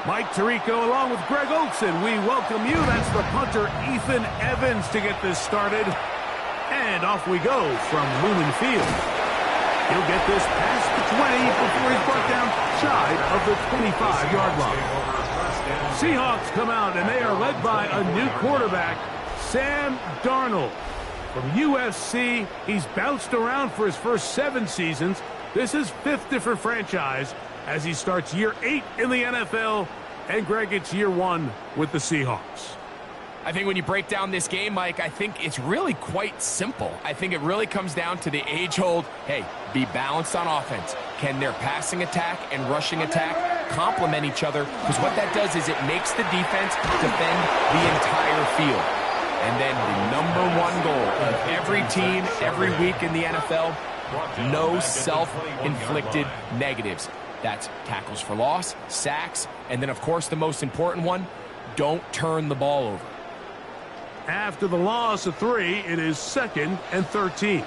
Mike Tirico along with Greg Olson. We welcome you. That's the punter, Ethan Evans, to get this started. And off we go from Lumen Field. He'll get this past the 20 before he's brought down shy of the 25-yard line. Seahawks come out, and they are led by a new quarterback, Sam Darnold. From USC, he's bounced around for his first 7 seasons. This is 5th different franchise as he starts year 8 in the NFL. And, Greg, it's year 1 with the Seahawks. I think when you break down this game, Mike, I think it's really quite simple. I think it really comes down to the age-old, hey, be balanced on offense. Can their passing attack and rushing attack complement each other? Because what that does is it makes the defense defend the entire field. And then the #1 goal of every team, every week in the NFL, no self-inflicted negatives. That's tackles for loss, sacks, and then, of course, the most important one, don't turn the ball over. After the loss of 3, it is 2nd and 13.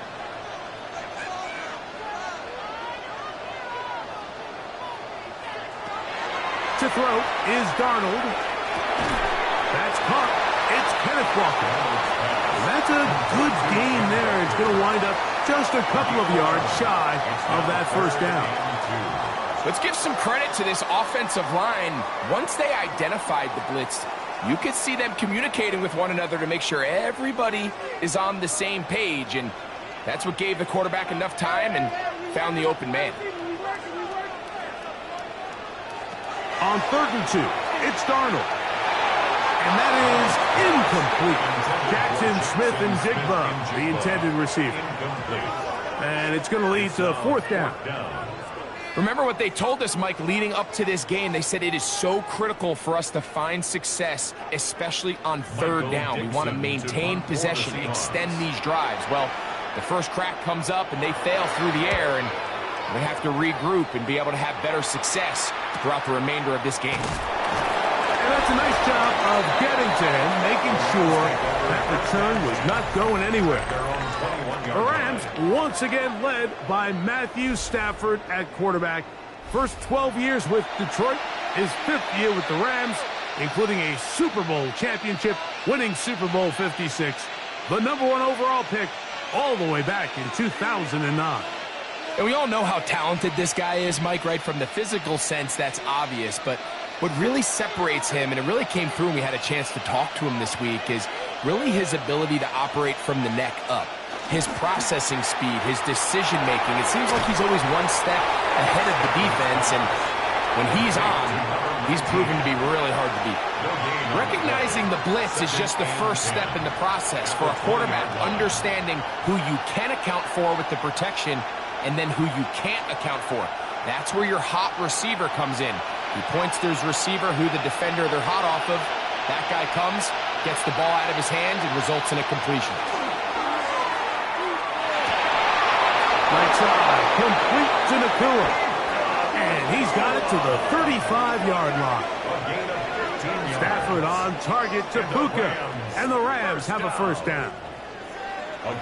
To throw is Darnold. That's caught. It's Kenneth Walker. That's a good gain there. It's going to wind up just a couple of yards shy of that first down. Let's give some credit to this offensive line. Once they identified the blitz, you could see them communicating with one another to make sure everybody is on the same page, and that's what gave the quarterback enough time and found the open man. On 3rd and 2, it's Darnold. And that is incomplete. Jackson Smith and Jigba, the intended receiver. And it's going to lead to 4th down. Remember what they told us, Mike, leading up to this game. They said it is so critical for us to find success, especially on 3rd down. We want to maintain possession, extend these drives. Well, the first crack comes up, and they fail through the air, and we have to regroup and be able to have better success throughout the remainder of this game. And that's a nice job of getting to him, making sure that return was not going anywhere. The Rams once again led by Matthew Stafford at quarterback. First 12 years with Detroit, his 5th year with the Rams, including a Super Bowl championship, winning Super Bowl 56. The #1 overall pick all the way back in 2009. And we all know how talented this guy is, Mike, right? From the physical sense, that's obvious. But what really separates him, and it really came through when we had a chance to talk to him this week, is really his ability to operate from the neck up. His processing speed, his decision-making. It seems like he's always one step ahead of the defense, and when he's on, he's proven to be really hard to beat. Recognizing the blitz is just the first step in the process for a quarterback, understanding who you can account for with the protection and then who you can't account for. That's where your hot receiver comes in. He points to his receiver, who the defender they're hot off of. That guy comes, gets the ball out of his hands, and results in a completion. Right side, complete to Nakua. And he's got it to the 35-yard line. Stafford on target to Puka. And the Rams have a first down.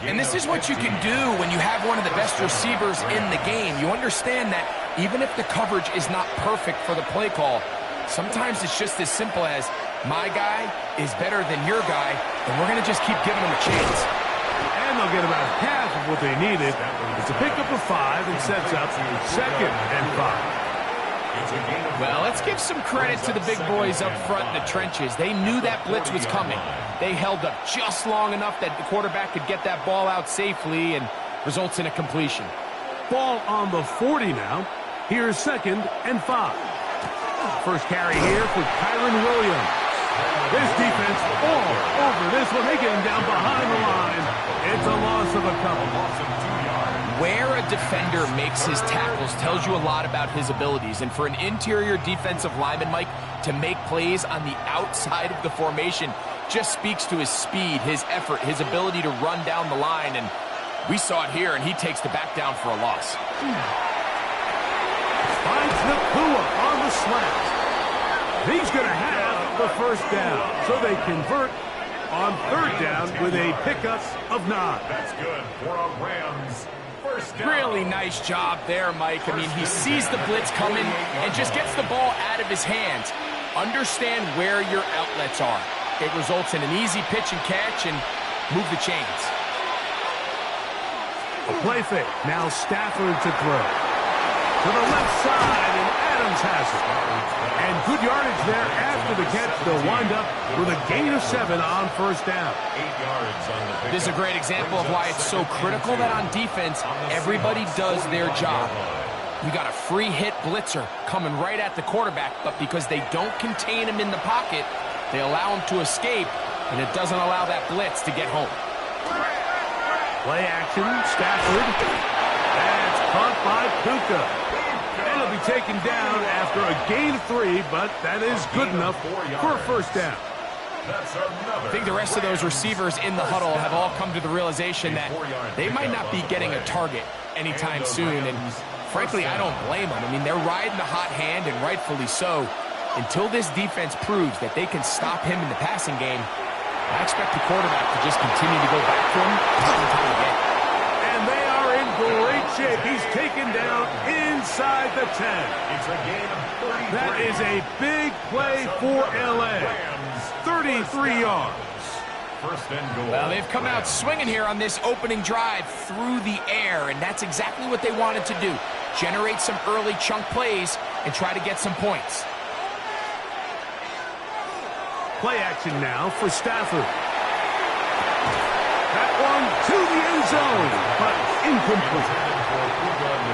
And this is what you can do when you have one of the best receivers in the game. You understand that even if the coverage is not perfect for the play call, sometimes it's just as simple as, my guy is better than your guy, and we're going to just keep giving him a chance. And they'll get about half of what they needed. It's a pickup of 5 and sets up 2nd and 5. Well, let's give some credit to the big boys up front in the trenches. They knew that blitz was coming. They held up just long enough that the quarterback could get that ball out safely, and results in a completion. Ball on the 40 now. Here's 2nd and 5. First carry here for Kyron Williams. This defense all over this one. They get him down behind the line. It's a loss of a couple. Where a defender makes his tackles tells you a lot about his abilities. And for an interior defensive lineman, Mike, to make plays on the outside of the formation just speaks to his speed, his effort, his ability to run down the line. And we saw it here, and he takes the back down for a loss. Finds Nakua on the slant. He's going to have the first down. So they convert on 3rd down with a pickup of 9. That's good for a Rams. Really nice job there, Mike. I mean, he sees the blitz coming and just gets the ball out of his hands. Understand where your outlets are. It results in an easy pitch and catch and move the chains. A play fake. Now Stafford to throw. To the left side, and Adams has it. And good yardage there after the catch. They'll wind up with a gain of 7 on first down. 8 yards on the pickup. This is a great example of why it's so critical that on defense, everybody does their job. You got a free hit blitzer coming right at the quarterback, but because they don't contain him in the pocket, they allow him to escape, and it doesn't allow that blitz to get home. Play action, Stafford. That's caught by Puka. And it'll be taken down after a gain of 3, but that is good enough for a first down. I think the rest of those receivers in the huddle have all come to the realization that they might not be getting a target anytime soon, and frankly, I don't blame them. I mean, they're riding the hot hand, and rightfully so. Until this defense proves that they can stop him in the passing game, I expect the quarterback to just continue to go back to him time and time again. And they are in great shape. He's taken down inside the 10. It's a gain of 33. That is a big play for L.A. 33 yards. First and goal. Well, they've come out swinging here on this opening drive through the air, and that's exactly what they wanted to do. Generate some early chunk plays and try to get some points. Play action now for Stafford. That one to the end zone, but incomplete.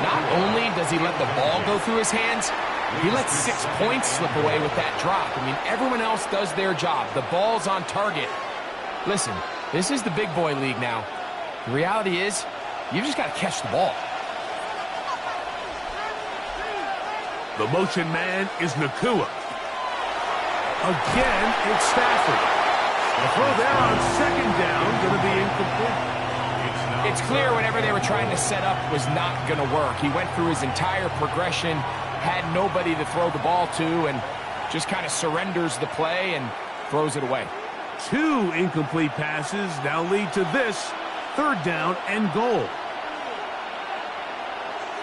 Not only does he let the ball go through his hands, he lets 6 points slip away with that drop. I mean, everyone else does their job. The ball's on target. Listen, this is the big boy league now. The reality is, you just got to catch the ball. The motion man is Nakua. Again, it's Stafford. The throw there on second down, going to be incomplete. It's clear whatever they were trying to set up was not going to work. He went through his entire progression, had nobody to throw the ball to, and just kind of surrenders the play and throws it away. 2 incomplete passes now lead to this third down and goal.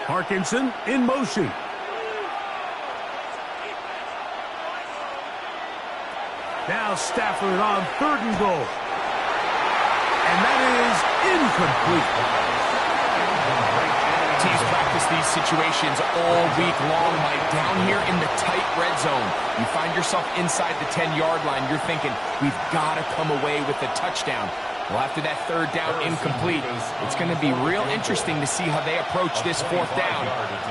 Parkinson in motion. Now Stafford on third and goal. And that is incomplete. Teams practice these situations all week long, Mike. Down here in the tight red zone, you find yourself inside the 10-yard line. You're thinking, we've got to come away with a touchdown. Well, after that third down incomplete, it's going to be real interesting to see how they approach this fourth down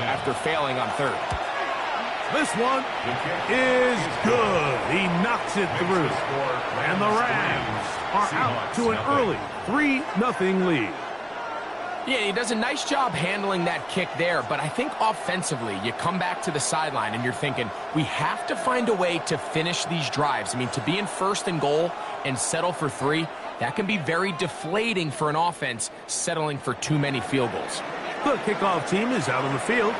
after failing on third. This one is good. He knocks it through. And the Rams are out to an early 3-0 lead. Yeah, he does a nice job handling that kick there, but I think offensively, you come back to the sideline and you're thinking, we have to find a way to finish these drives. I mean, to be in first and goal and settle for 3, that can be very deflating for an offense settling for too many field goals. The kickoff team is out on the field.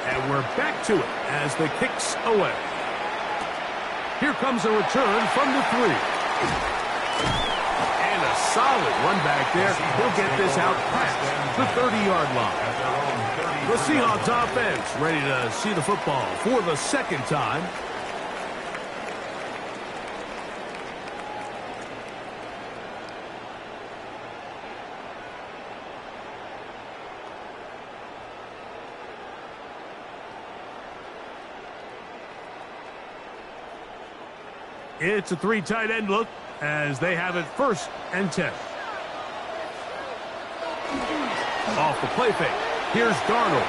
And we're back to it as the kick's away. Here comes a return from the 3. And a solid run back there. He'll get this out past the 30-yard line. The Seahawks offense ready to see the football for the second time. It's a 3 tight end look as they have it first and 10. Off the play fake. Here's Darnold.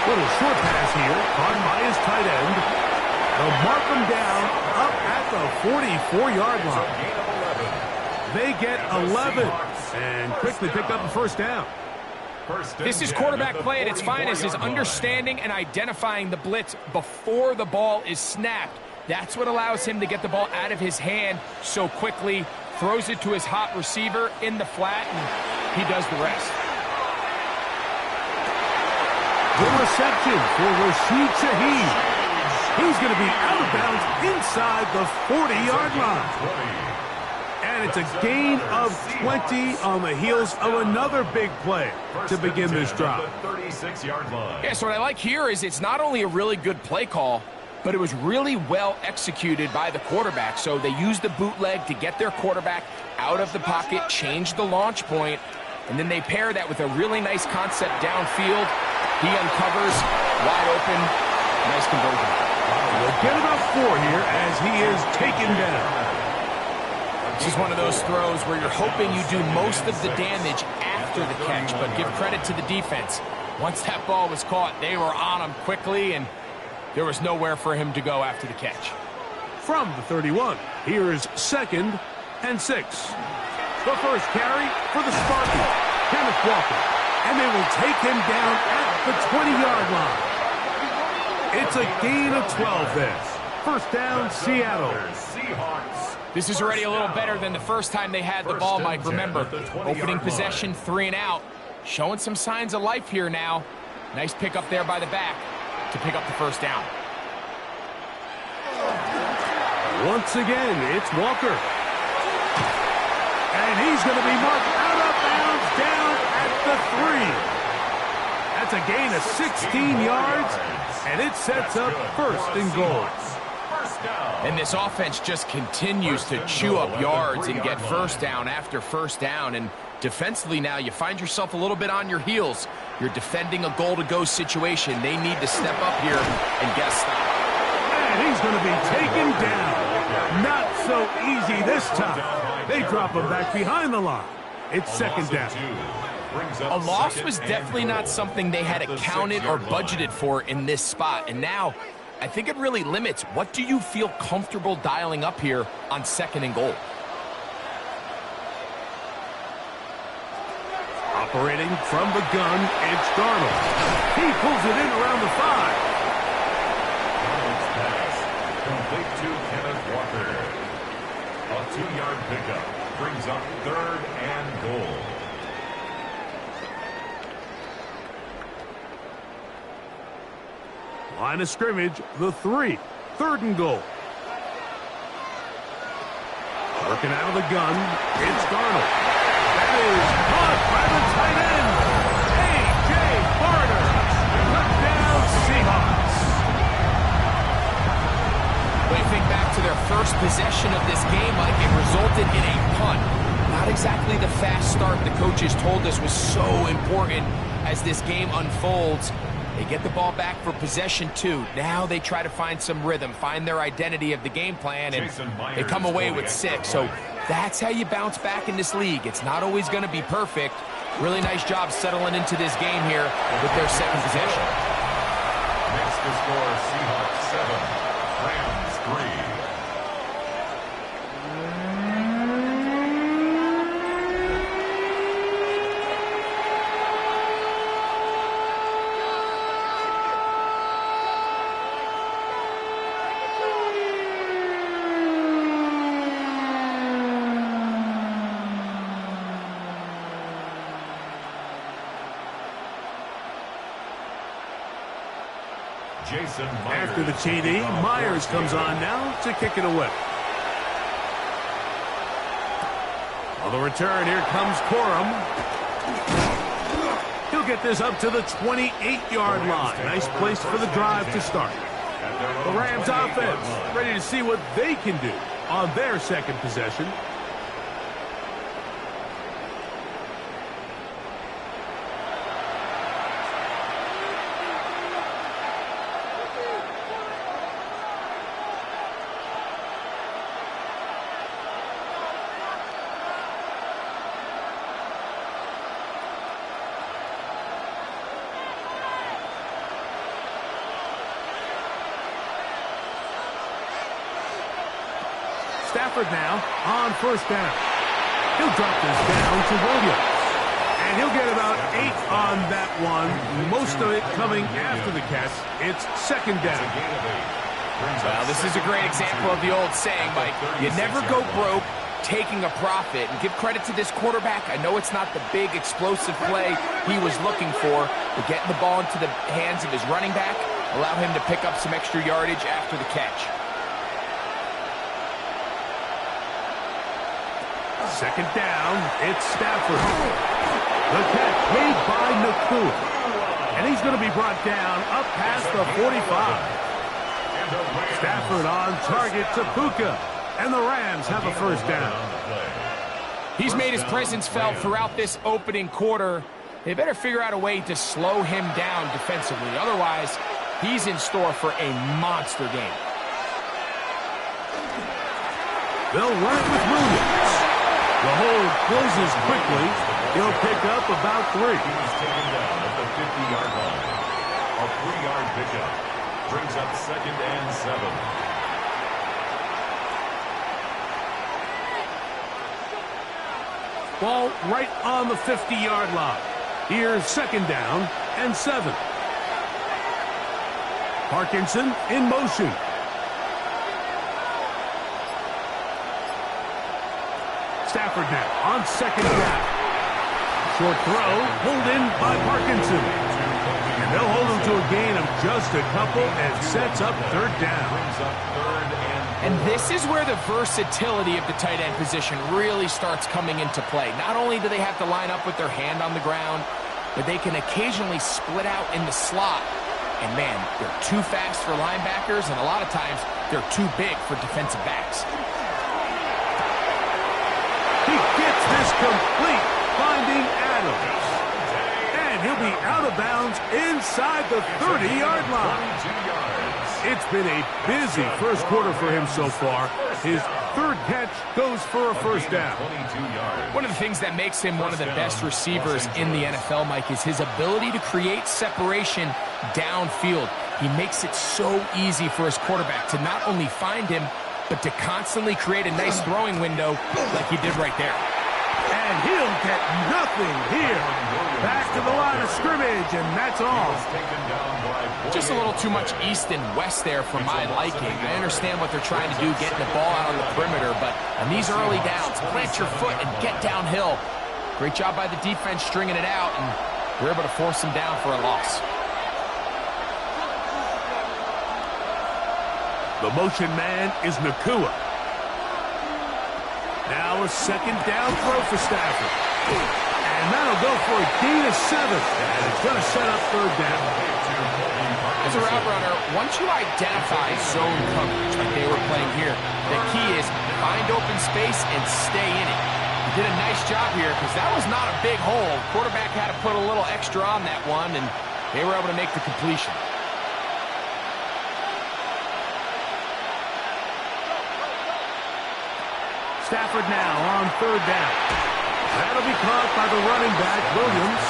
Little short pass here, caught by his tight end. They'll mark him down up at the 44-yard line. They get 11 and quickly pick up a first down. This is quarterback play at its finest, is understanding and identifying the blitz before the ball is snapped. That's what allows him to get the ball out of his hand so quickly, throws it to his hot receiver in the flat, and he does the rest. Good reception for Rashid Shaheed. He's going to be out of bounds inside the 40-yard line. And it's a gain of 20 on the heels of another big play to begin this drive. Yeah, so what I like here is it's not only a really good play call, but it was really well executed by the quarterback. So they used the bootleg to get their quarterback out of the pocket, change the launch point, and then they pair that with a really nice concept downfield. He uncovers, wide open, nice conversion. We'll get about 4 here as he is taken down. This is one of those throws where you're hoping you do most of the damage after the catch, but give credit to the defense. Once that ball was caught, they were on him quickly, and there was nowhere for him to go after the catch. From the 31, here is 2nd and 6. The first carry for the Spartans, Kenneth Walker, and they will take him down at the 20-yard line. It's a gain of 12 there. First down, Seattle. Seahawks. This is already a little better than the first time they had the ball, Mike. Remember, opening possession, 3 and out. Showing some signs of life here now. Nice pick up there by the back to pick up the first down. Once again, it's Walker. And he's going to be marked out of bounds down at the 3. That's a gain of 16 yards, and it sets up 1st and goal. And this offense just continues to chew up yards and get first down after first down. And defensively now, you find yourself a little bit on your heels. You're defending a goal-to-go situation. They need to step up here and get a stop. And he's going to be taken down. Not so easy this time. They drop him back behind the line. It's 2nd down. A loss was definitely not something they had accounted or budgeted for in this spot. And now, I think it really limits what do you feel comfortable dialing up here on 2nd and goal. Operating from the gun, it's Darnold. He pulls it in around the 5. Darnold's pass complete to Kenneth Walker. A 2-yard pickup brings up 3rd and goal. Line of scrimmage, the 3. 3rd and goal. Working out of the gun, it's Darnold. That is caught by the tight end, A.J. Barter. Touchdown, Seahawks. When you think back to their first possession of this game, Mike, it resulted in a punt. Not exactly the fast start the coaches told us was so important as this game unfolds. They get the ball back for possession 2. Now they try to find some rhythm, find their identity of the game plan, and they come away with 6. So that's how you bounce back in this league. It's not always going to be perfect. Really nice job settling into this game here with their 2nd possession. Next to score, Seahawks 7, Rams 3. After the TD, Myers comes on now to kick it away. On the return, here comes Corum. He'll get this up to the 28-yard line. Nice place for the drive to start. The Rams offense ready to see what they can do on their 2nd possession. Stafford now on 1st down. He'll drop this down to Williams. And he'll get about 8 on that one. Most of it coming after the catch. It's 2nd down. Well, this is a great example of the old saying, Mike. You never go broke taking a profit. And give credit to this quarterback. I know it's not the big explosive play he was looking for, but getting the ball into the hands of his running back allow him to pick up some extra yardage after the catch. 2nd down, it's Stafford. The catch made by Nakua. And he's going to be brought down up past the 45. Stafford on target to Puka, and the Rams have a first down. He's made his presence felt throughout this opening quarter. They better figure out a way to slow him down defensively. Otherwise, he's in store for a monster game. They'll run it with Williams. The hold closes quickly. He'll pick up about 3. He was taken down at the 50-yard line. A 3-yard pickup brings up 2nd and 7. Ball right on the 50-yard line. Here's 2nd down and 7. Parkinson in motion. Stafford now on 2nd down. Short throw, pulled in by Parkinson. And they'll hold him to a gain of just a couple and sets up 3rd down. And this is where the versatility of the tight end position really starts coming into play. Not only do they have to line up with their hand on the ground, but they can occasionally split out in the slot. And man, they're too fast for linebackers, and a lot of times they're too big for defensive backs. He gets this complete, finding Adams. And he'll be out of bounds inside the 30-yard line. It's been a busy first quarter for him so far. His 3rd catch goes for a first down. One of the things that makes him one of the best receivers in the NFL, Mike, is his ability to create separation downfield. He makes it so easy for his quarterback to not only find him, but to constantly create a nice throwing window like he did right there. And he'll get nothing here. Back to the line of scrimmage, and that's all. Just a little too much east and west there for my liking. I understand what they're trying to do, getting the ball out on the perimeter, but on these early downs, plant your foot and get downhill. Great job by the defense stringing it out, and we're able to force them down for a loss. The motion man is Nakua. Now a 2nd down throw for Stafford. And that'll go for a gain of 7. And it's going to set up 3rd down. As a route runner, once you identify zone coverage like they were playing here, the key is find open space and stay in it. He did a nice job here because that was not a big hole. Quarterback had to put a little extra on that one, and they were able to make the completion. Stafford now on 3rd down. That'll be caught by the running back, Williams.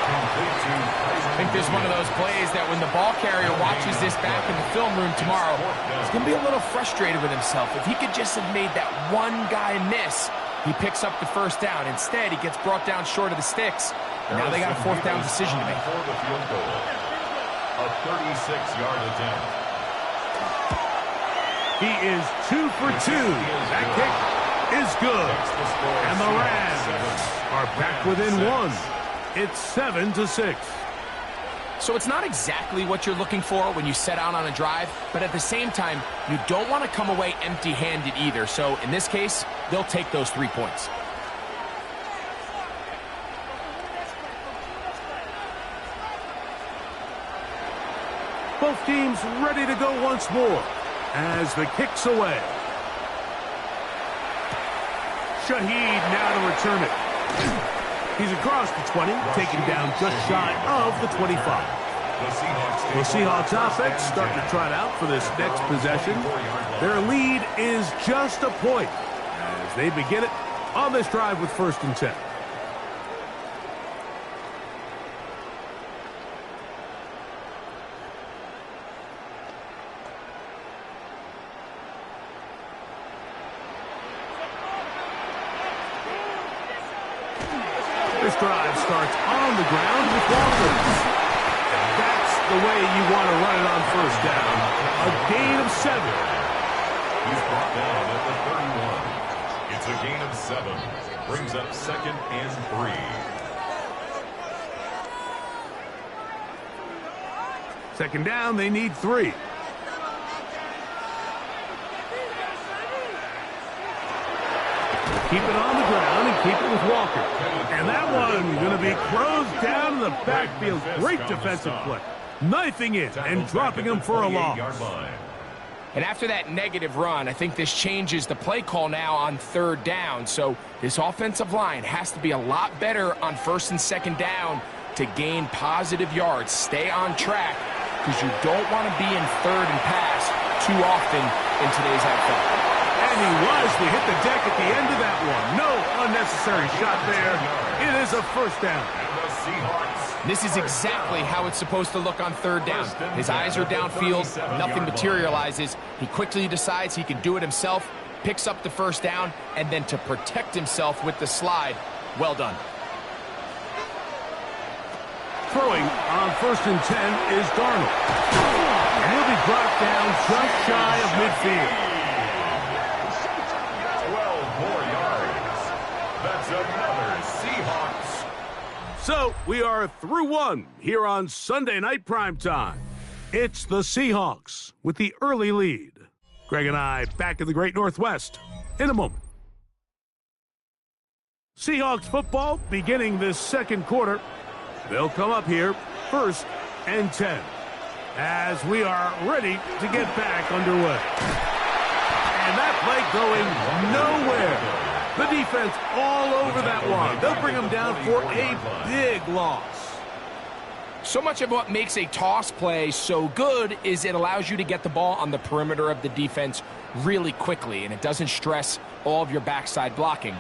I think this is one of those plays that when the ball carrier watches this back in the film room tomorrow, he's going to be a little frustrated with himself. If he could just have made that one guy miss, he picks up the first down. Instead, he gets brought down short of the sticks. And now they got a 4th down decision to make. A 36-yard attempt. He is 2 for 2. That kick is good. And the Rams are back within 1. It's 7-6. So it's not exactly what you're looking for when you set out on a drive, but at the same time, you don't want to come away empty-handed either. So in this case, they'll take those 3 points. Both teams ready to go once more as the kick's away. Shaheed now to return it. He's across the 20, taken down just shy of the 25. The Seahawks offense starting to trot out for this next possession. Their lead is just a point as they begin it on this drive with 1st and 10. This drive starts on the ground with Walker. That's the way you want to run it on 1st down. A gain of 7. He's brought down at the 31. It's a gain of 7. Brings up 2nd and 3. 2nd down, they need 3. Keep it on the ground and keep it with Walker. And that one going to be closed down in the backfield. Great defensive play. Knifing it and dropping him for a loss. And after that negative run, I think this changes the play call now on 3rd down. So this offensive line has to be a lot better on 1st and 2nd down to gain positive yards. Stay on track, because you don't want to be in 3rd and pass too often in today's NFL. And he wisely hit the deck at the end of that one. No unnecessary shot there. It is a 1st down. This is exactly how it's supposed to look on 3rd down. His eyes are downfield, nothing materializes. He quickly decides he can do it himself, picks up the 1st down, and then to protect himself with the slide, well done. Throwing on 1st and 10 is Darnold. And he'll be brought down just shy of midfield. 12 more yards. That's another Seahawks. So we are through one here on Sunday Night Primetime. It's the Seahawks with the early lead. Greg and I back in the Great Northwest in a moment. Seahawks football beginning this 2nd quarter. They'll come up here 1st and 10 as we are ready to get back underway. And that play going nowhere. The defense all over that one. They'll bring them down for a big loss. So much of what makes a toss play so good is it allows you to get the ball on the perimeter of the defense really quickly, and it doesn't stress all of your backside blocking.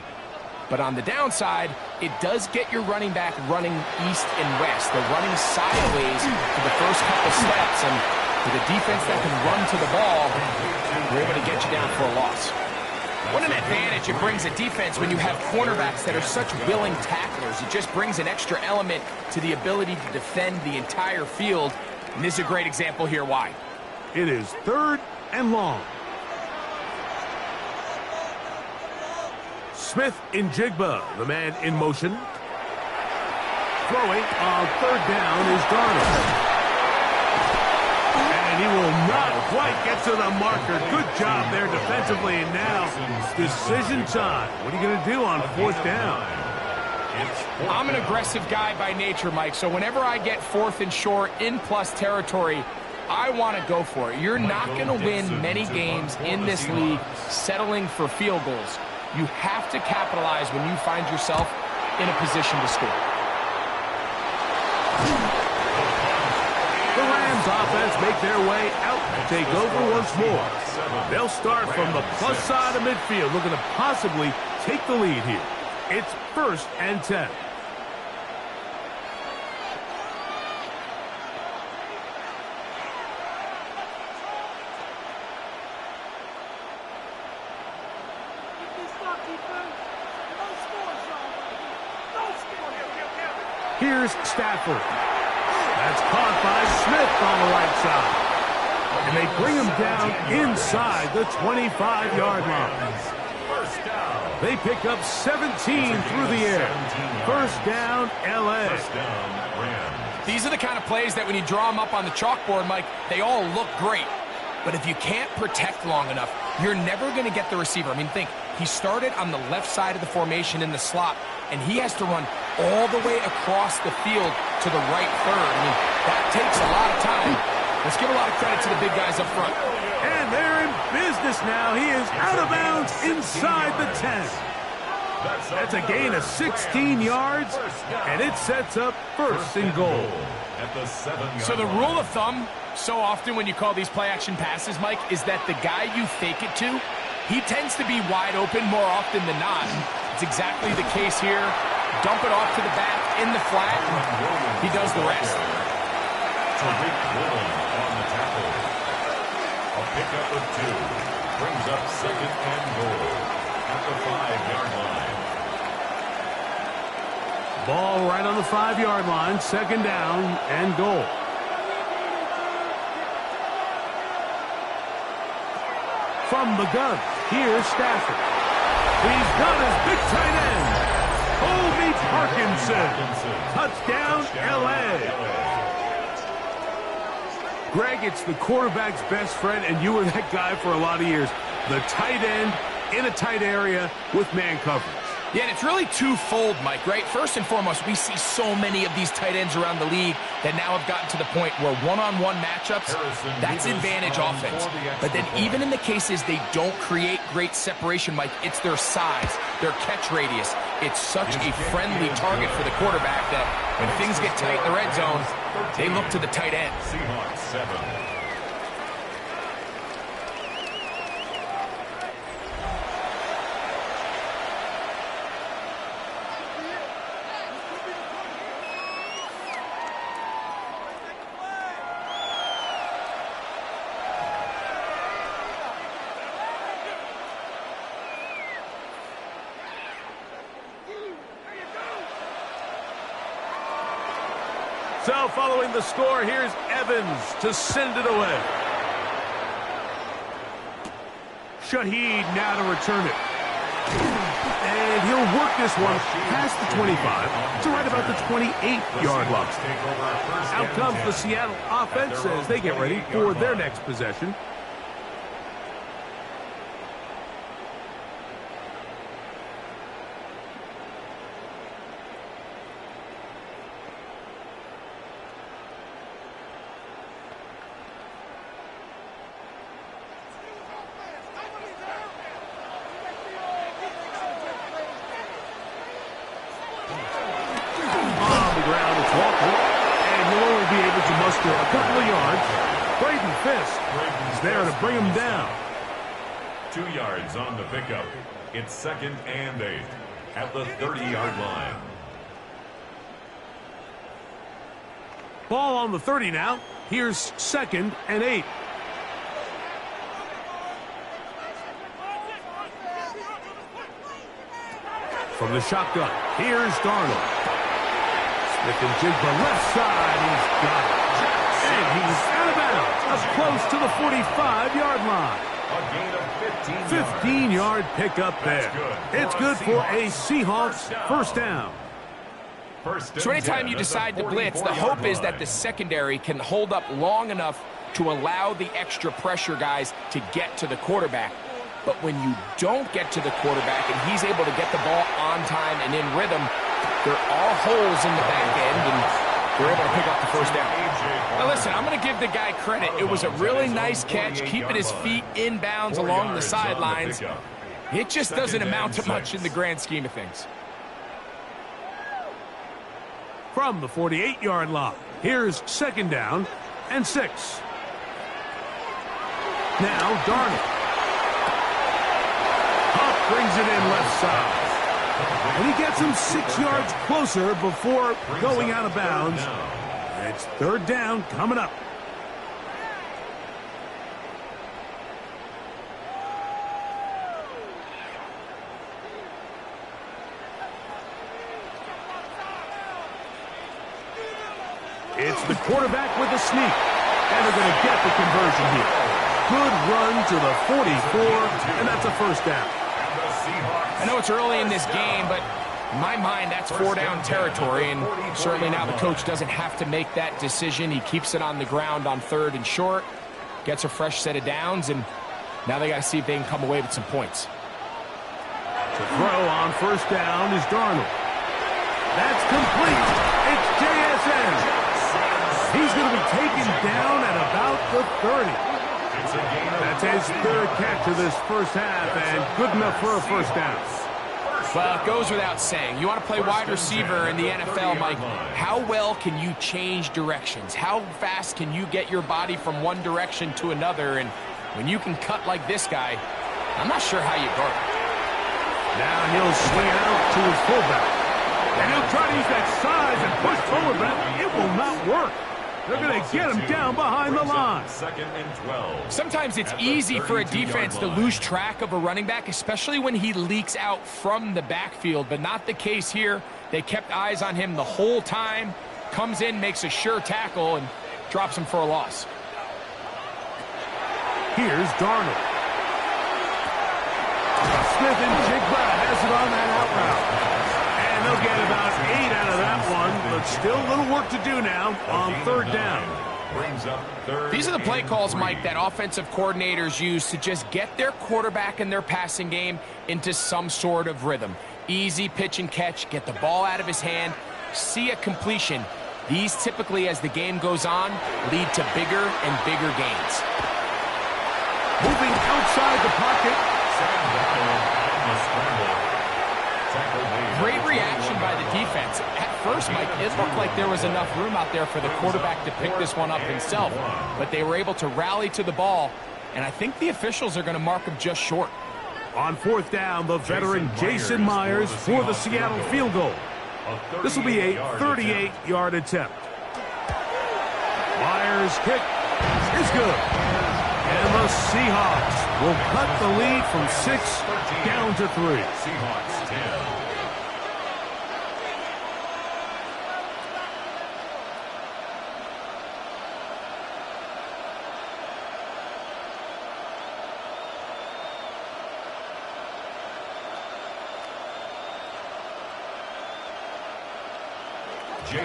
But on the downside, it does get your running back running east and west. They're running sideways for the first couple steps, and with a defense that can run to the ball, they're able to get you down for a loss. What an advantage it brings a defense when you have cornerbacks that are such willing tacklers. It just brings an extra element to the ability to defend the entire field, and this is a great example here why. It is 3rd and long. Smith in Jigba, the man in motion. Throwing on 3rd down is Darnold. And he will not quite get to the marker. Good job there defensively. And now, decision time. What are you going to do on 4th down? I'm an aggressive guy by nature, Mike, so whenever I get 4th and short in plus territory, I want to go for it. You're not going to win many games in this league settling for field goals. You have to capitalize when you find yourself in a position to score. The Rams offense make their way out and take over once more. They'll start from the plus side of midfield, looking to possibly take the lead here. It's 1st and 10. Here's Stafford. That's caught by Smith on the right side. And they bring him down inside the 25-yard line. First down. They pick up 17 through the air. 1st down, L.A. First down, Rams. These are the kind of plays that when you draw them up on the chalkboard, Mike, they all look great. But if you can't protect long enough, you're never going to get the receiver. I mean, think, he started on the left side of the formation in the slot, and he has to run all the way across the field to the right 3rd. I mean, that takes a lot of time. Let's give a lot of credit to the big guys up front. And they're in business now. He is out of bounds inside the 10. That's a gain of 16 yards, and it sets up 1st and goal. At the 7-yard So the rule of thumb, so often when you call these play-action passes, Mike, is that the guy you fake it to, he tends to be wide open more often than not. It's exactly the case here. Dump it off to the back in the flat. He does the rest. Tariq Woolen on the tackle. A pickup of 2 brings up 2nd and goal at the 5-yard line. Ball right on the 5-yard line. 2nd down and goal. From the gun, here's Stafford. He's got his big tight end, Colby Parkinson. Touchdown, L.A. Greg, it's the quarterback's best friend, and you were that guy for a lot of years. The tight end in a tight area with man coverage. Yeah, and it's really twofold, Mike, right? First and foremost, we see so many of these tight ends around the league that now have gotten to the point where one-on-one matchups, that's advantage offense. But then even in the cases they don't create great separation, Mike, it's their size, their catch radius. It's such a friendly target for the quarterback that when things get tight in the red zone, they look to the tight end. Seahawks 7. So following the score, here's Evans to send it away. Shaheed now to return it. And he'll work this one past the 25 to right about the 28-yard line. Out comes the Seattle offense as they get ready for their next possession. A couple of yards. Braden Fisk is there to bring him down. 2 yards on the pickup. It's 2nd and 8 at the 30-yard line. Ball on the 30 now. Here's 2nd and 8. From the shotgun, here's Darnold. Smith and Jigba left side. He's got it. And he's out of bounds, up close to the 45-yard line. A gain of 15 yards. 15-yard pickup there. It's good for a Seahawks first down. So anytime you decide to blitz, the hope is that the secondary can hold up long enough to allow the extra pressure guys to get to the quarterback. But when you don't get to the quarterback and he's able to get the ball on time and in rhythm, there are holes in the back end, and they're able to pick up the first down. Now listen, I'm going to give the guy credit. It was a really nice catch, keeping his feet in bounds along the sidelines. It just doesn't amount to much in the grand scheme of things. From the 48-yard line, here's 2nd down and 6. Now Darnold. Huff brings it in left side. And he gets him 6 yards closer before going out of bounds. It's 3rd down coming up. It's the quarterback with the sneak. And they're going to get the conversion here. Good run to the 44, and that's a first down. I know it's early in this game, but in my mind, that's 4-down territory, and certainly now the coach doesn't have to make that decision. He keeps it on the ground on 3rd and short, gets a fresh set of downs, and now they got to see if they can come away with some points. To throw on 1st down is Darnold. That's complete. It's JSN. He's going to be taken down at about the 30. That's his 3rd catch of this first half, and good enough for a first down. Well, it goes without saying. You want to play wide receiver in the NFL, Mike. How well can you change directions? How fast can you get your body from one direction to another? And when you can cut like this guy, I'm not sure how you guard it. Now he'll swing it out to his fullback. And he'll try to use that size and push forward, but it will not work. They're going to get him down behind the line. 2nd and 12. Sometimes it's easy for a defense to lose track of a running back, especially when he leaks out from the backfield, but not the case here. They kept eyes on him the whole time. Comes in, makes a sure tackle, and drops him for a loss. Here's Darnold. Smith and Jigba has it on that out route. And they'll get about 8 out of that one, but still a little work to do now on 3rd down. These are the play calls, Mike, that offensive coordinators use to just get their quarterback and their passing game into some sort of rhythm. Easy pitch and catch, get the ball out of his hand, see a completion. These typically, as the game goes on, lead to bigger and bigger gains. Moving outside the pocket. Great reaction by the defense. At first, Mike, it looked like there was enough room out there for the quarterback to pick this one up himself, but they were able to rally to the ball, and I think the officials are going to mark him just short. On fourth down, the veteran Jason Myers for the Seattle field goal. This will be a 38-yard attempt. Myers' kick is good. And the Seahawks will cut the lead from 6 down to 3. Seahawks 10.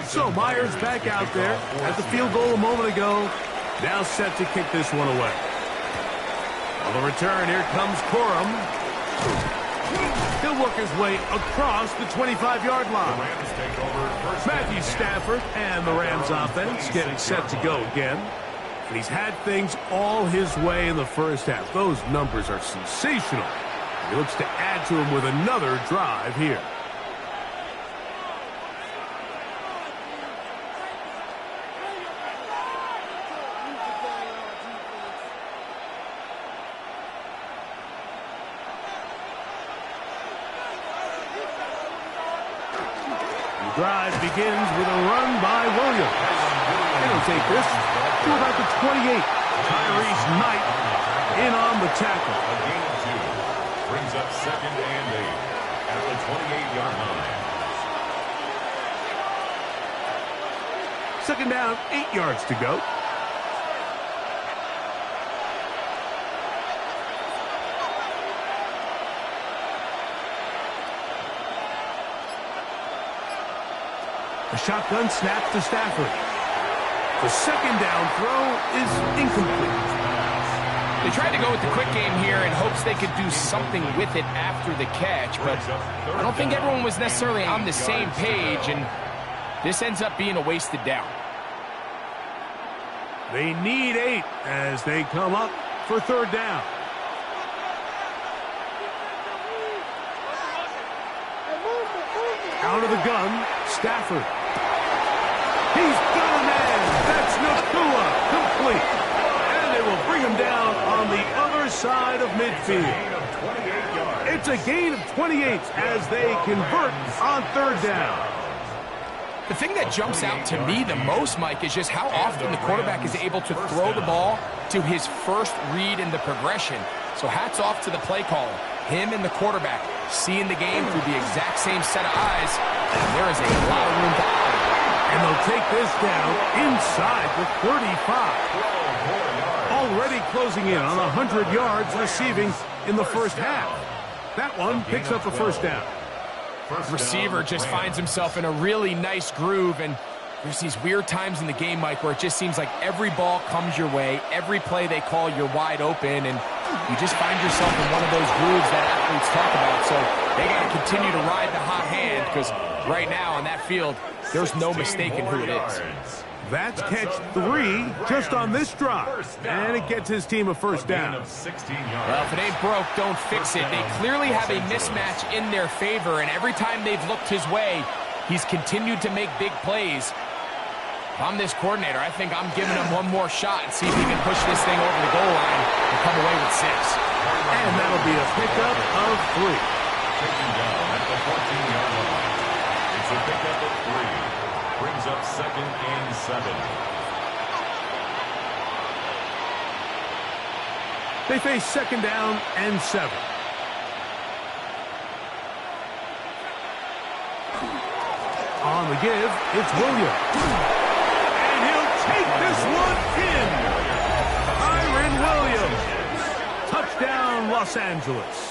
So Myers back out there at the field goal a moment ago. Now set to kick this one away. On the return, here comes Corum. He'll work his way across the 25-yard line. Matthew Stafford and the Rams offense getting set to go again. And he's had things all his way in the first half. Those numbers are sensational. He looks to add to them with another drive here. Drive begins with a run by Williams. He'll take this to about the 28. Tyrese Knight in on the tackle. A gain of 2. Brings up 2nd and 8 at the 28-yard line. Second down, 8 yards to go. A shotgun snap to Stafford. The second down throw is incomplete. They tried to go with the quick game here in hopes they could do something with it after the catch, but I don't think everyone was necessarily on the same page, and this ends up being a wasted down. They need 8 as they come up for third down. Out of the gun, Stafford. He's got a man. That's Nakua. Complete. And they will bring him down on the other side of midfield. It's a gain of 28 as they convert on third down. The thing that jumps out to me the most, Mike, is just how often the quarterback is able to throw the ball to his first read in the progression. So hats off to the play caller. Him and the quarterback seeing the game through the exact same set of eyes. And there is a lot of room to operate. And they'll take this down inside the 35. Already closing in on 100 yards receiving in the first half. That one picks up a first down. Receiver just finds himself in a really nice groove, and there's these weird times in the game, Mike, where it just seems like every ball comes your way, every play they call, you're wide open, and you just find yourself in one of those grooves that athletes talk about. So they got to continue to ride the hot hand, because right now on that field, there's no mistaking who it is. That's catch 3 just on this drive, and it gets his team a first down. Well, if it ain't broke, don't fix it. They clearly have a mismatch in their favor, and every time they've looked his way, he's continued to make big plays. If I'm this coordinator, I think I'm giving him one more shot and see if he can push this thing over the goal line and come away with 6. And that'll be a pickup of 3. Taken down at the 14-yard line. It's a pickup of 3. Brings up 2nd and 7. They face second down and 7. On the give, it's Williams. And he'll take this one in. Kyren Williams. Touchdown, Los Angeles.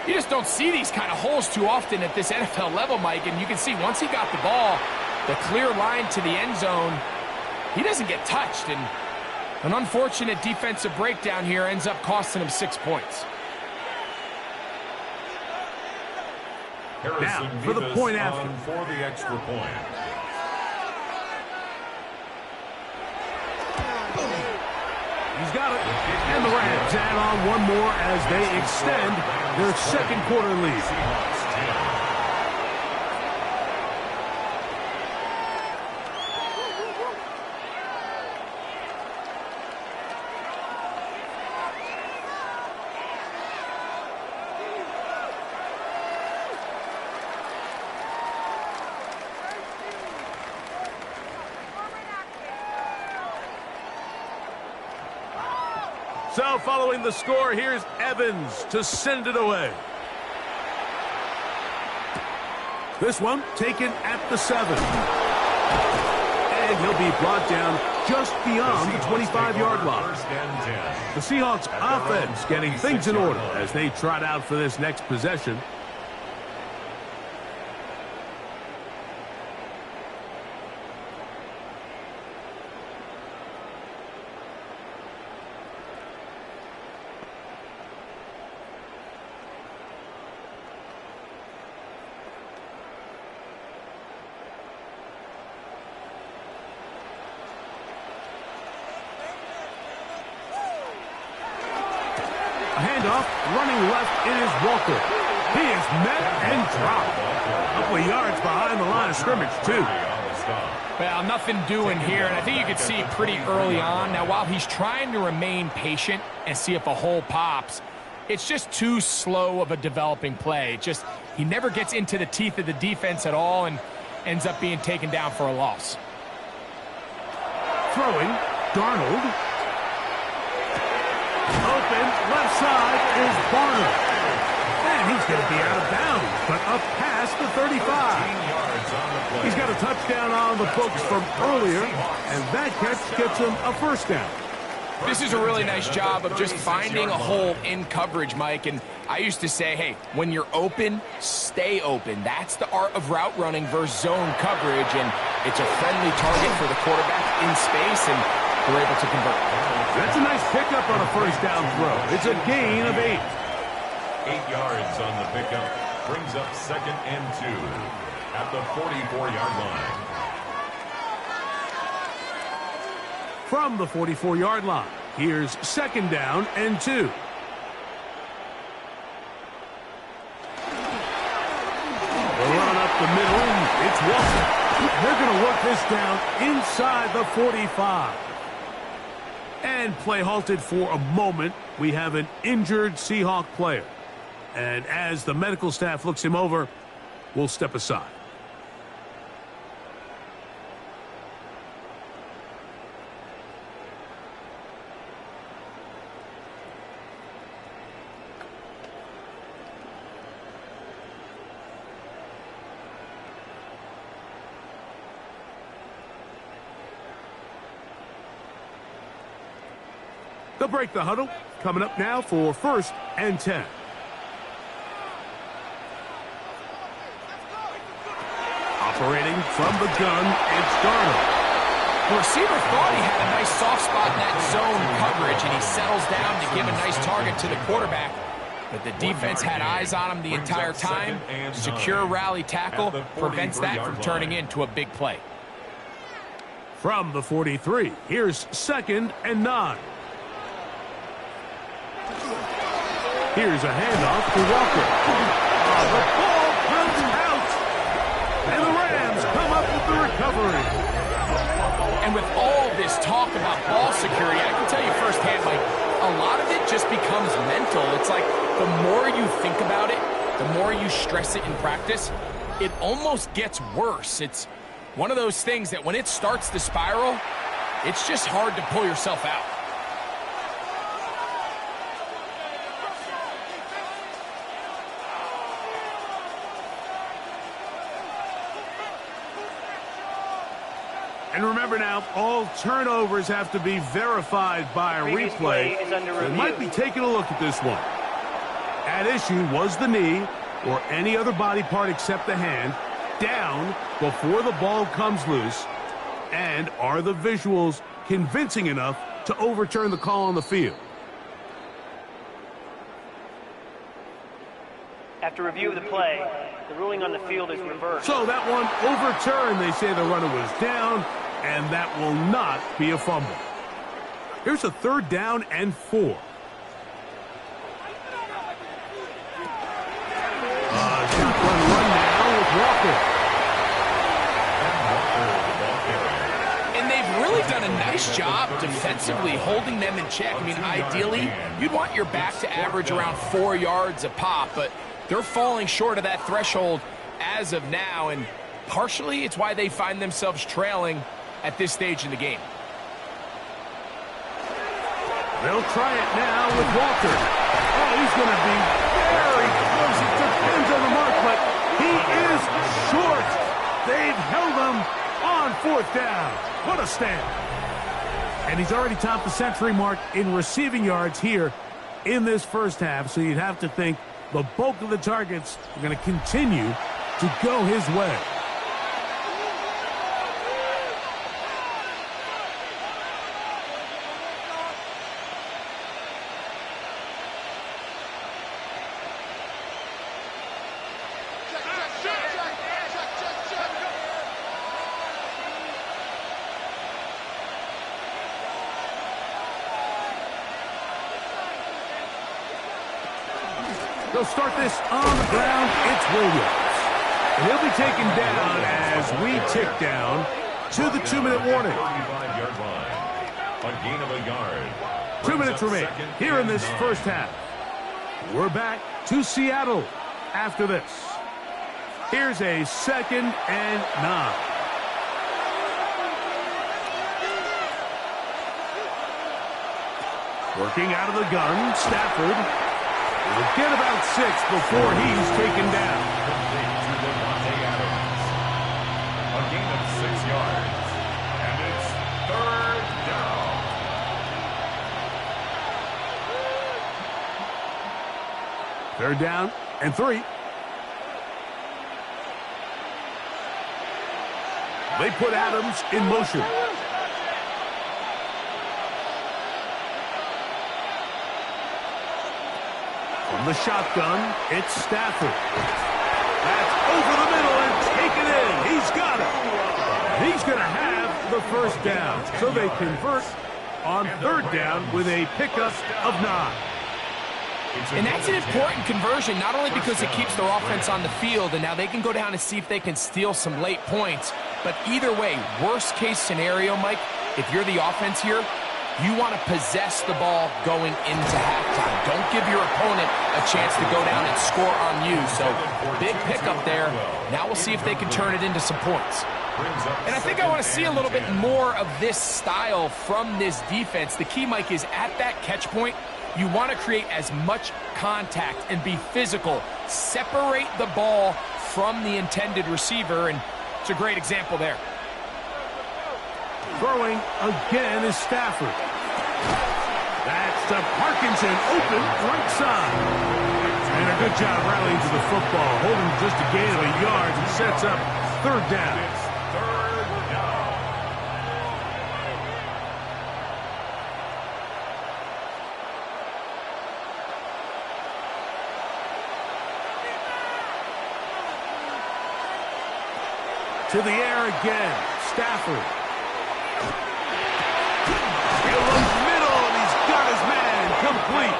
You just don't see these kind of holes too often at this NFL level, Mike, and you can see once he got the ball, the clear line to the end zone, he doesn't get touched, and an unfortunate defensive breakdown here ends up costing him 6 points. Now, for the point after. For the extra point. He's got it. And the Rams add on one more as they extend their second quarter lead. Seahawks 10. So following the score, here's Evans to send it away. This one taken at the 7. And he'll be brought down just beyond the 25-yard line. The Seahawks offense getting things in order as they trot out for this next possession. A handoff, running left, it is Walker. He is met and dropped. A couple of yards behind the line of scrimmage, too. Well, nothing doing here, and I think you could see pretty early on. Now, while he's trying to remain patient and see if a hole pops, it's just too slow of a developing play. He never gets into the teeth of the defense at all and ends up being taken down for a loss. Throwing, Darnold. Open, left side is Barner. And he's going to be out of bounds, but up past the 35. He's got a touchdown on the books from earlier, and that catch gets him a first down. This is a really nice job of just finding a hole in coverage, Mike. And I used to say, hey, when you're open, stay open. That's the art of route running versus zone coverage, and it's a friendly target for the quarterback in space, and we're able to convert. That's a nice pickup on a first down throw. It's a gain of 8. 8 yards on the pickup. Brings up 2nd and 2 at the 44-yard line. From the 44-yard line, here's 2nd down and 2. The run up the middle, it's Walker. They're going to work this down inside the 45. And play halted for a moment. We have an injured Seahawk player. And as the medical staff looks him over, we'll step aside. They'll break the huddle. Coming up now for 1st and 10. Operating from the gun, it's Darnold. The receiver thought he had a nice soft spot in that zone coverage, and he settles down to give a nice target to the quarterback. But the defense had eyes on him the entire time. Secure rally tackle prevents that from turning into a big play. From the 43, here's 2nd and 9. Here's a handoff to Walker. The ball comes out. And the Rams come up with the recovery. And with all this talk about ball security, I can tell you firsthand, Mike, a lot of it just becomes mental. It's like the more you think about it, the more you stress it in practice, it almost gets worse. It's one of those things that when it starts to spiral, it's just hard to pull yourself out. And remember now, all turnovers have to be verified by a replay. They might be taking a look at this one. At issue was the knee, or any other body part except the hand, down before the ball comes loose. And are the visuals convincing enough to overturn the call on the field? After review of the play, the ruling on the field is reversed. So that one overturned. They say the runner was down, and that will not be a fumble. Here's a 3rd down and 4. Shotgun run now with Walker. And they've really done a nice job defensively holding them in check. I mean, ideally, you'd want your back to average around 4 yards a pop, but they're falling short of that threshold as of now, and partially it's why they find themselves trailing at this stage in the game. They'll try it now with Walker. Oh, he's going to be very close. It depends on the mark, but he is short. They've held him on 4th down. What a stand. And he's already topped the century mark in receiving yards here in this first half, so you'd have to think the bulk of the targets are going to continue to go his way. They'll start this on the ground. It's Williams. And he'll be taken down as we tick down to the 2-minute warning. 35-yard line. A gain of a yard. 2 minutes remain here in this first half. We're back to Seattle after this. Here's a 2nd and 9. Working out of the gun, Stafford. We'll get about 6 before he's taken down. A gain of 6 yards. And it's 3rd down. Third down and 3. They put Adams in motion. From the shotgun, it's Stafford. That's over the middle and taken in. He's got it. He's going to have the first down. So they convert on 3rd down with a pickup of 9. And that's an important conversion, not only because it keeps their offense on the field, and now they can go down and see if they can steal some late points. But either way, worst case scenario, Mike, if you're the offense here, you want to possess the ball going into halftime. Don't give your opponent a chance to go down and score on you. So, big pickup there. Now we'll see if they can turn it into some points. And I think I want to see a little bit more of this style from this defense. The key, Mike, is at that catch point, you want to create as much contact and be physical. Separate the ball from the intended receiver, and it's a great example there. Throwing again is Stafford. That's to Parkinson, open right side. And a good job rallying to the football, holding just a gain of a yard and sets up 3rd down. It's 3rd down. To the air again, Stafford. Middle, and he's got his man complete.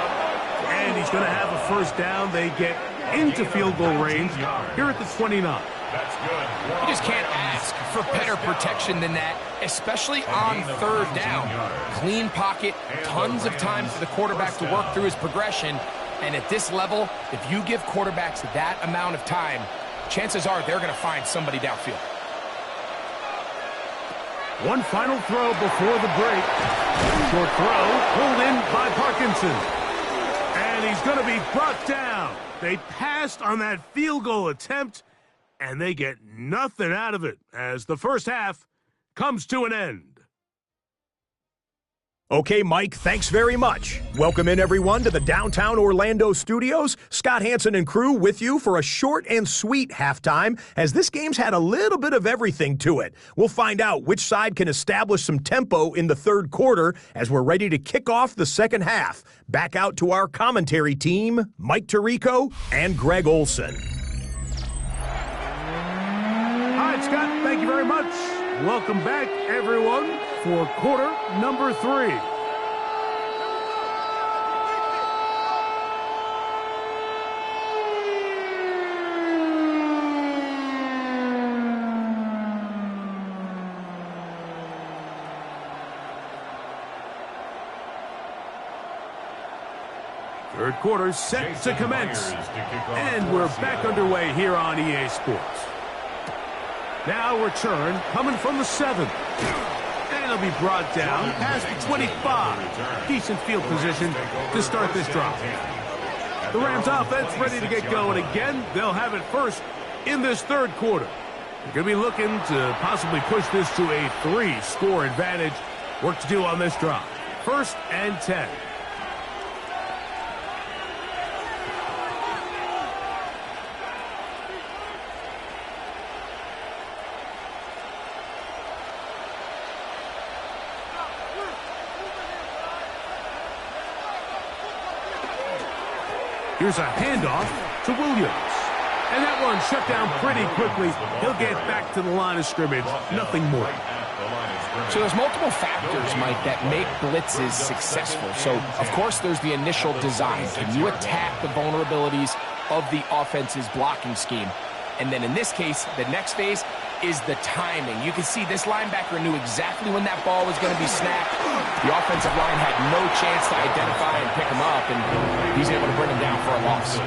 And he's going to have a first down. They get into field goal range here at the 29. That's good. You just can't ask for better protection than that, especially on 3rd down. Clean pocket, tons of time for the quarterback to work through his progression. And at this level, if you give quarterbacks that amount of time, chances are they're going to find somebody downfield. One final throw before the break. Short throw pulled in by Parkinson. And he's going to be brought down. They passed on that field goal attempt, and they get nothing out of it as the first half comes to an end. Okay, Mike, thanks very much. Welcome in, everyone, to the downtown Orlando studios. Scott Hansen and crew with you for a short and sweet halftime, as this game's had a little bit of everything to it. We'll find out which side can establish some tempo in the third quarter as we're ready to kick off the second half. Back out to our commentary team, Mike Tirico and Greg Olson. All right, Scott, thank you very much. Welcome back, everyone, for quarter number 3. Third quarter set to commence, and we're back underway here on EA Sports. Now return coming from the 7th. And it'll be brought down past the 25. Decent field position to start this drive. The Rams offense ready to get going again. They'll have it first in this third quarter. They're going to be looking to possibly push this to a 3-score advantage. Work to do on this drive. 1st and 10. Here's a handoff to Williams. And that one shut down pretty quickly. He'll get back to the line of scrimmage. Nothing more. So there's multiple factors, Mike, that make blitzes successful. So, of course, there's the initial design. Can you attack the vulnerabilities of the offense's blocking scheme? And then in this case, the next phase is the timing. You can see this linebacker knew exactly when that ball was going to be snapped. The offensive line had no chance to identify and pick him up, and he's able to bring him down for a loss.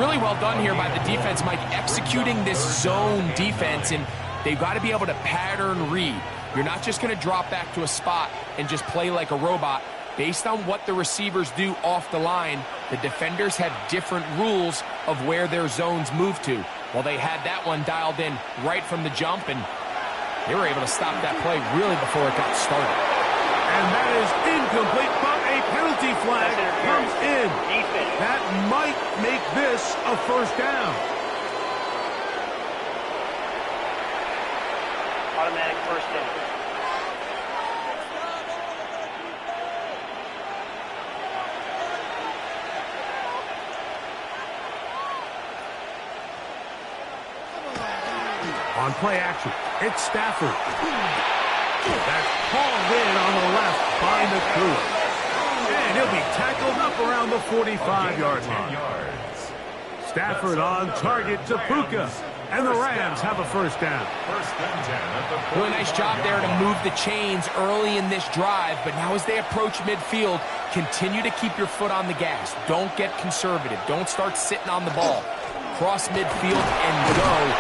Really well done here by the defense, Mike, executing this zone defense, and they've got to be able to pattern read. You're not just going to drop back to a spot and just play like a robot. Based on what the receivers do off the line, the defenders have different rules of where their zones move to. Well, they had that one dialed in right from the jump, and they were able to stop that play really before it got started. And that is incomplete, but a penalty flag comes in. That might make this a first down. Automatic first down. On play action, it's Stafford. That's hauled in on the left by Nakua. And he'll be tackled up around the 45-yard line. Stafford on target to Puka. And the Rams have a first down. Really nice job there to move the chains early in this drive, but now as they approach midfield, continue to keep your foot on the gas. Don't get conservative. Don't start sitting on the ball. Cross midfield and go.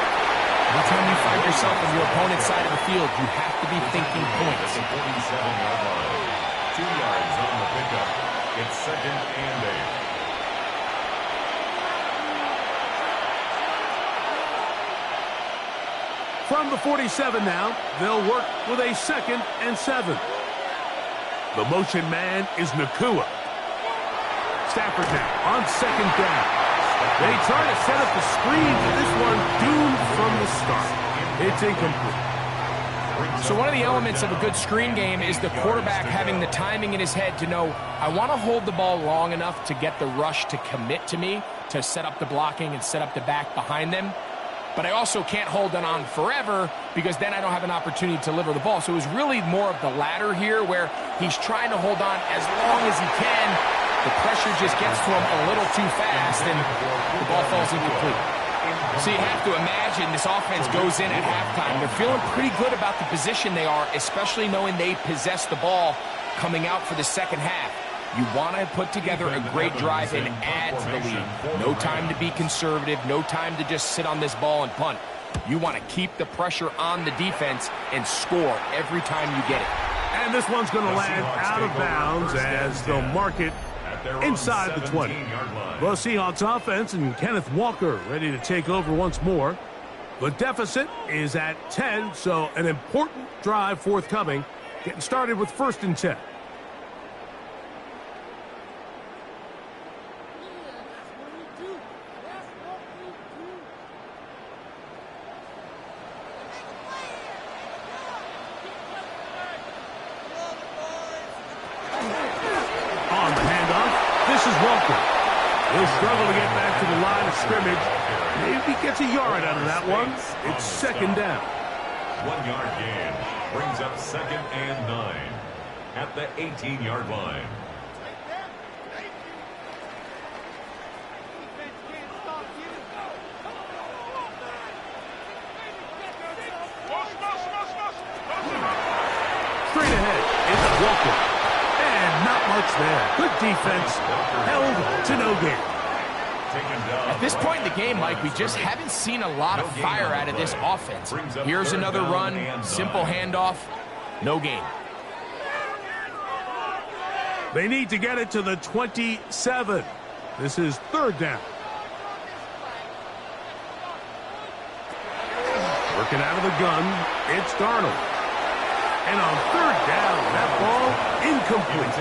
Anytime you find yourself on your opponent's side of the field, you have to be thinking points. 47-yard line. 2 yards on the pickup. It's 2nd and 8. From the 47 now, they'll work with a 2nd and 7. The motion man is Nakua. Stafford now on 2nd down. They try to set up the screen, but this one doomed from the start. It's incomplete. So one of the elements of a good screen game is the quarterback having the timing in his head to know, I want to hold the ball long enough to get the rush to commit to me, to set up the blocking and set up the back behind them. But I also can't hold it on forever because then I don't have an opportunity to deliver the ball. So it was really more of the latter here where he's trying to hold on as long as he can. The pressure just gets to him a little too fast, and the ball falls incomplete. So you have to imagine this offense goes in at halftime. They're feeling pretty good about the position they are, especially knowing they possess the ball coming out for the second half. You want to put together a great drive and add to the lead. No time to be conservative. No time to just sit on this ball and punt. You want to keep the pressure on the defense and score every time you get it. And this one's going to land out of bounds as they'll mark it inside the 20. The Seahawks offense and Kenneth Walker ready to take over once more. The deficit is at 10, so an important drive forthcoming. Getting started with 1st and 10. This is Walker. He'll struggle to get back to the line of scrimmage. Maybe he gets a yard out of that one. It's second down. 1 yard gain brings up 2nd and 9 at the 18-yard line. Straight ahead, it's Walker. And not much there. Good defense. Held to no gain. At this point in the game, Mike, we just haven't seen a lot of fire out of this offense. Here's another run, simple handoff, no gain. They need to get it to the 27. This is third down. Working out of the gun, it's Darnold. And on third down, that ball incomplete.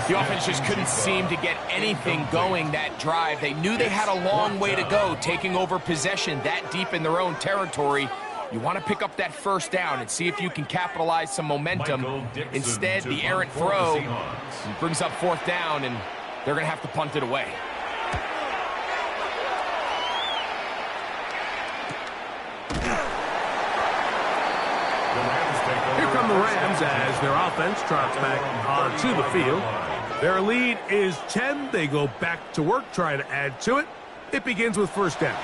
The offense just couldn't seem to get anything going that drive. They knew they had a long way to go, taking over possession that deep in their own territory. You want to pick up that first down and see if you can capitalize some momentum. Instead, the errant throw brings up fourth down, and they're going to have to punt it away. Here come the Rams as their offense trots back onto the field. Their lead is 10. They go back to work, try to add to it. It begins with first down.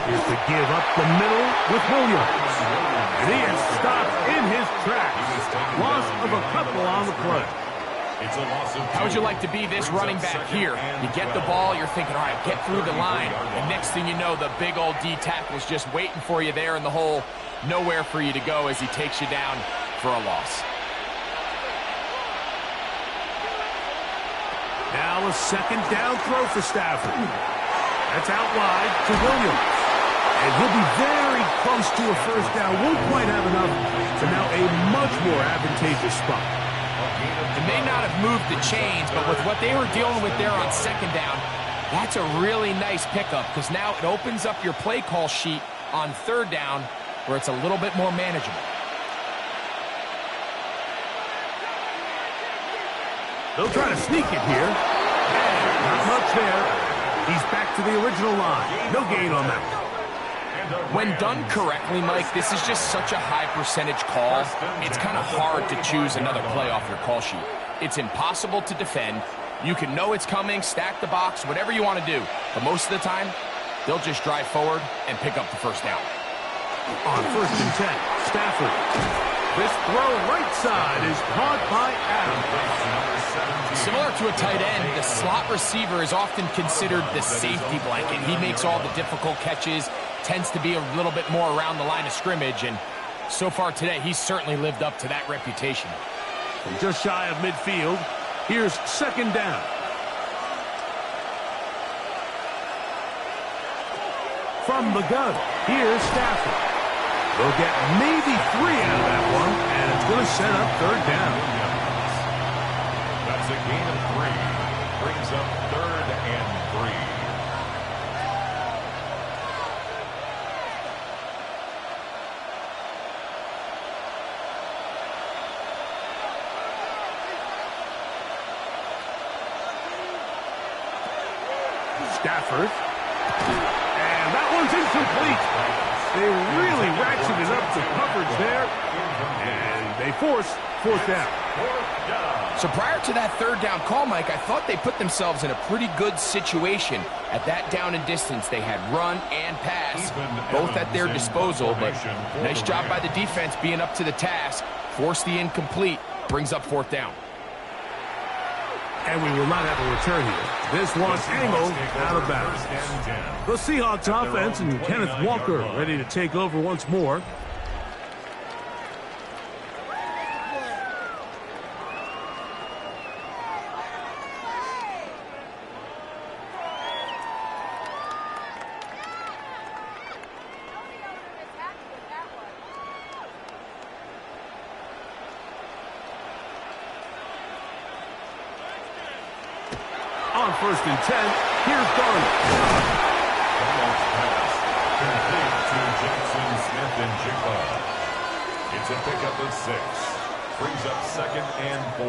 Here's to give up the middle with Williams. And he is stopped in his tracks. Loss of a couple on the play. How would you like to be this running back here? You get the ball, you're thinking, all right, get through the line. And next thing you know, the big old D tackle's just waiting for you there in the hole. Nowhere for you to go as he takes you down for a loss. Now a second down throw for Stafford. That's out wide to Williams. And he'll be very close to a first down. Won't quite have enough, but now a much more advantageous spot. It may not have moved the chains, but with what they were dealing with there on second down, that's a really nice pickup because now it opens up your play call sheet on third down where it's a little bit more manageable. They'll try to sneak it here. And not much there. He's back to the original line. No gain on that. When done correctly, Mike, this is just such a high percentage call. It's kind of hard to choose another play off your call sheet. It's impossible to defend. You can know it's coming, stack the box, whatever you want to do. But most of the time, they'll just drive forward and pick up the first down. On first and 10, Stafford. This throw right side is caught by Adams. Similar to a tight end, the slot receiver is often considered the safety blanket. He makes all the difficult catches, tends to be a little bit more around the line of scrimmage, and so far today, he's certainly lived up to that reputation. From just shy of midfield, here's second down. From the gun, here's Stafford. They'll get maybe 3 out of that one, and it's going to set up third down. That's a gain of 3. Brings up 3rd and 3. Stafford. And that one's incomplete. They really ratcheted up the coverage there. And they force fourth down. So prior to that third down call, Mike, I thought they put themselves in a pretty good situation. At that down and distance, they had run and pass, both at their disposal. But nice job by the defense being up to the task. Force the incomplete, brings up fourth down. And we will not have a return here. This one angled out of bounds. The Seahawks offense and Kenneth Walker ready to take over once more. on 1st and 10. Here's Darnold. Pass complete to Jackson Smith-Njigba. It's a pickup of 6. Brings up 2nd and 4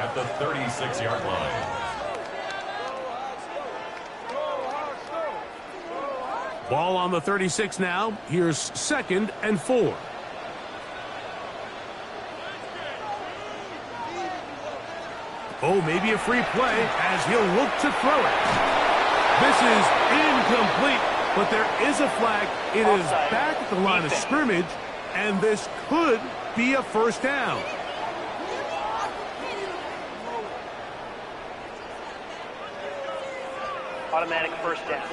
at the 36-yard line. Ball on the 36 now. Here's 2nd and 4. Oh, maybe a free play as he'll look to throw it. This is incomplete, but there is a flag. It is back at the line of scrimmage, and this could be a 1st down. Automatic 1st down.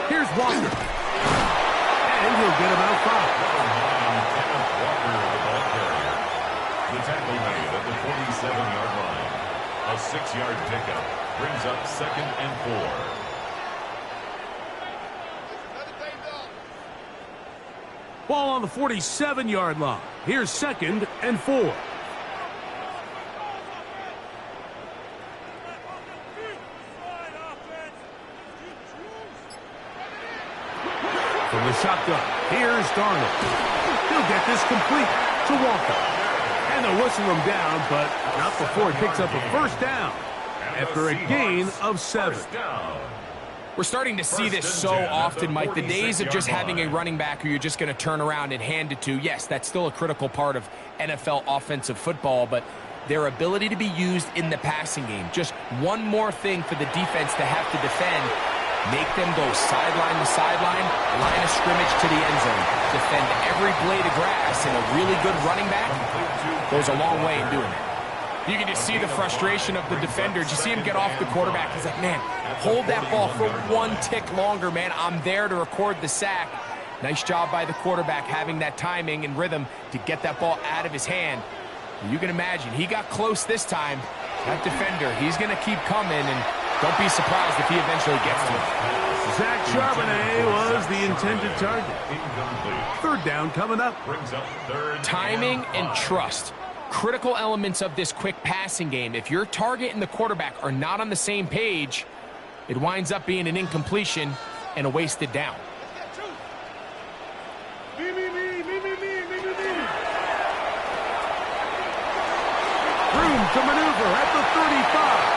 Here's Walker. And he'll get about 5. The tackle made at the 47-yard line. A 6-yard pickup brings up 2nd and 4. Ball on the 47-yard line. Here's 2nd and 4. From the shotgun, here's Darnold. He'll get this complete to Walker. And they'll whistle him down, but not before he picks up a 1st down after a gain of 7. We're starting to see this so often, Mike. The days of just having a running back who you're just going to turn around and hand it to, yes, that's still a critical part of NFL offensive football, but their ability to be used in the passing game, just one more thing for the defense to have to defend. Make them go sideline to sideline, line of scrimmage to the end zone. Defend every blade of grass, and a really good running back goes a long way in doing it. You can just see the frustration of the defender. You see him get off the quarterback. He's like, man, hold that ball for 1 tick longer, man. I'm there to record the sack. Nice job by the quarterback having that timing and rhythm to get that ball out of his hand. You can imagine, he got close this time. That defender, he's going to keep coming, and don't be surprised if he eventually gets to it. Zach Charbonnet was the intended target. 3rd down coming up. Timing and trust. Critical elements of this quick passing game. If your target and the quarterback are not on the same page, it winds up being an incompletion and a wasted down. Room to maneuver at the 35.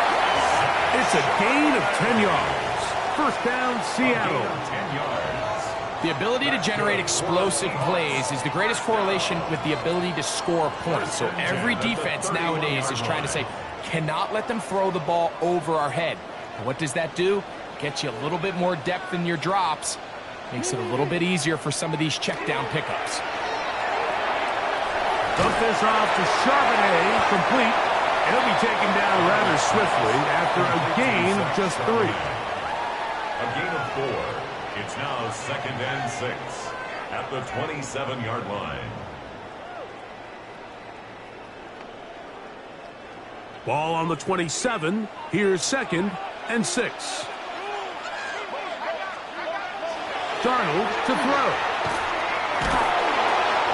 It's a gain of 10 yards. 1st down, Seattle. 10 yards. The ability to generate explosive plays is the greatest correlation with the ability to score points. So every defense nowadays is trying to say, cannot let them throw the ball over our head. And what does that do? Gets you a little bit more depth in your drops. Makes it a little bit easier for some of these check down pickups. Dump this off to Charbonnet, complete. He'll be taken down rather swiftly after a gain of just 3. A gain of 4. It's now 2nd and 6 at the 27-yard line. Ball on the 27. Here's 2nd and 6. Darnold to throw.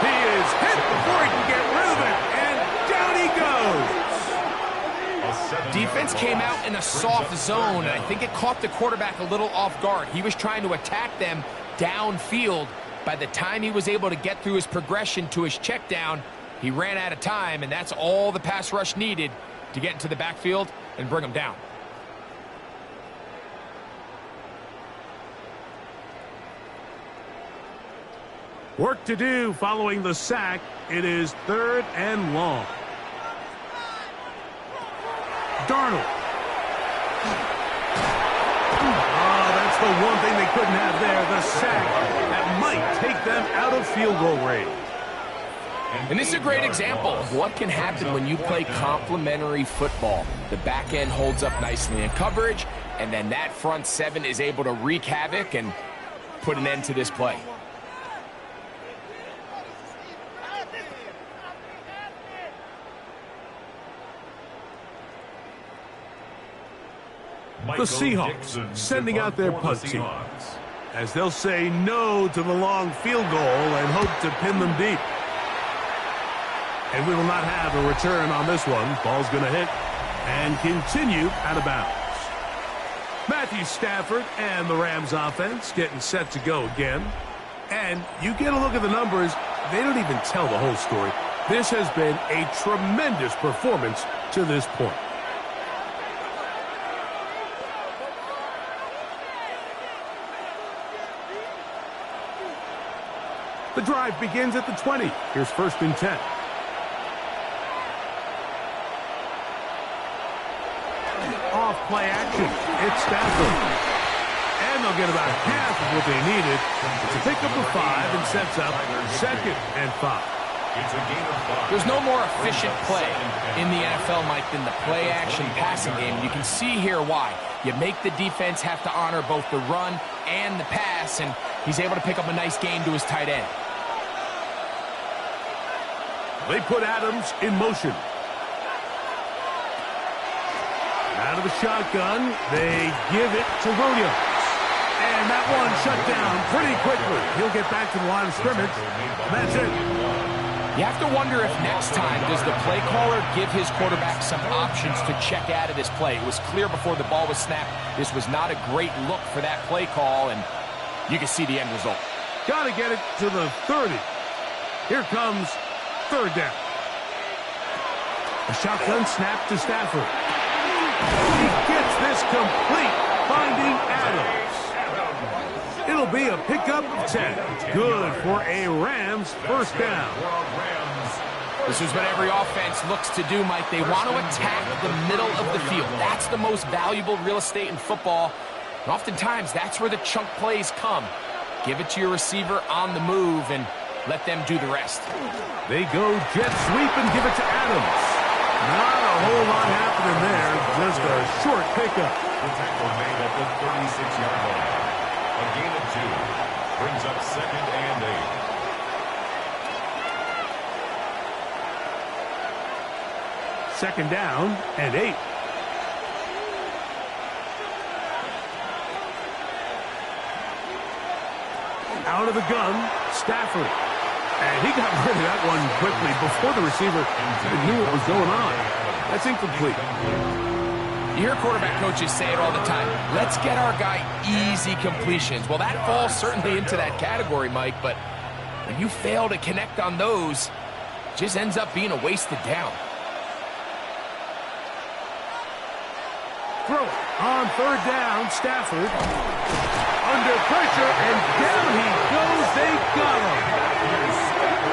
He is hit before he can get rid of it, and down he goes. Defense came out in a soft zone, and I think it caught the quarterback a little off guard. He was trying to attack them downfield. By the time he was able to get through his progression to his check down, he ran out of time, and that's all the pass rush needed to get into the backfield and bring him down. Work to do following the sack. It is 3rd and long. Darnold. Oh, that's the one thing they couldn't have there, the sack. That might take them out of field goal range. And this is a great example of what can happen when you play complementary football. The back end holds up nicely in coverage, and then that front 7 is able to wreak havoc and put an end to this play. The Seahawks sending out their punt team. as they'll say no to the long field goal and hope to pin them deep. And we will not have a return on this one. Ball's going to hit and continue out of bounds. Matthew Stafford and the Rams offense getting set to go again. And you get a look at the numbers, they don't even tell the whole story. This has been a tremendous performance to this point. The drive begins at the 20. Here's 1st and 10. Off play action. It's Stafford. And they'll get about half of what they needed to pick up the 5 and sets up 2nd and 5. It's a gain of 5. There's no more efficient play in the NFL, Mike, than the play-action passing game. You can see here why. You make the defense have to honor both the run and the pass, and he's able to pick up a nice gain to his tight end. They put Adams in motion. Out of the shotgun, they give it to Williams. And that one shut down pretty quickly. He'll get back to the line of scrimmage. That's it. You have to wonder if next time does the play caller give his quarterback some options to check out of this play. It was clear before the ball was snapped. This was not a great look for that play call, and you can see the end result. Got to get it to the 30. Here comes 3rd down. A shotgun snap to Stafford. He gets this complete, finding Adams. It'll be a pickup of 10. Good for a Rams 1st down. This is what every offense looks to do, Mike. They want to attack the middle of the field. That's the most valuable real estate in football. And oftentimes, that's where the chunk plays come. Give it to your receiver on the move and let them do the rest. They go jet sweep and give it to Adams. Not a whole lot happening there. Just a short pickup. The tackle made at the 36-yard line. A gain of 2. Brings up 2nd and 8. 2nd down and 8. Out of the gun, Stafford. And he got rid of that one quickly before the receiver even knew what was going on. That's incomplete. You hear quarterback coaches say it all the time. Let's get our guy easy completions. Well, that falls certainly into that category, Mike, but when you fail to connect on those, it just ends up being a wasted down. Throw it on 3rd down, Stafford. Under pressure, and down he goes. They got him.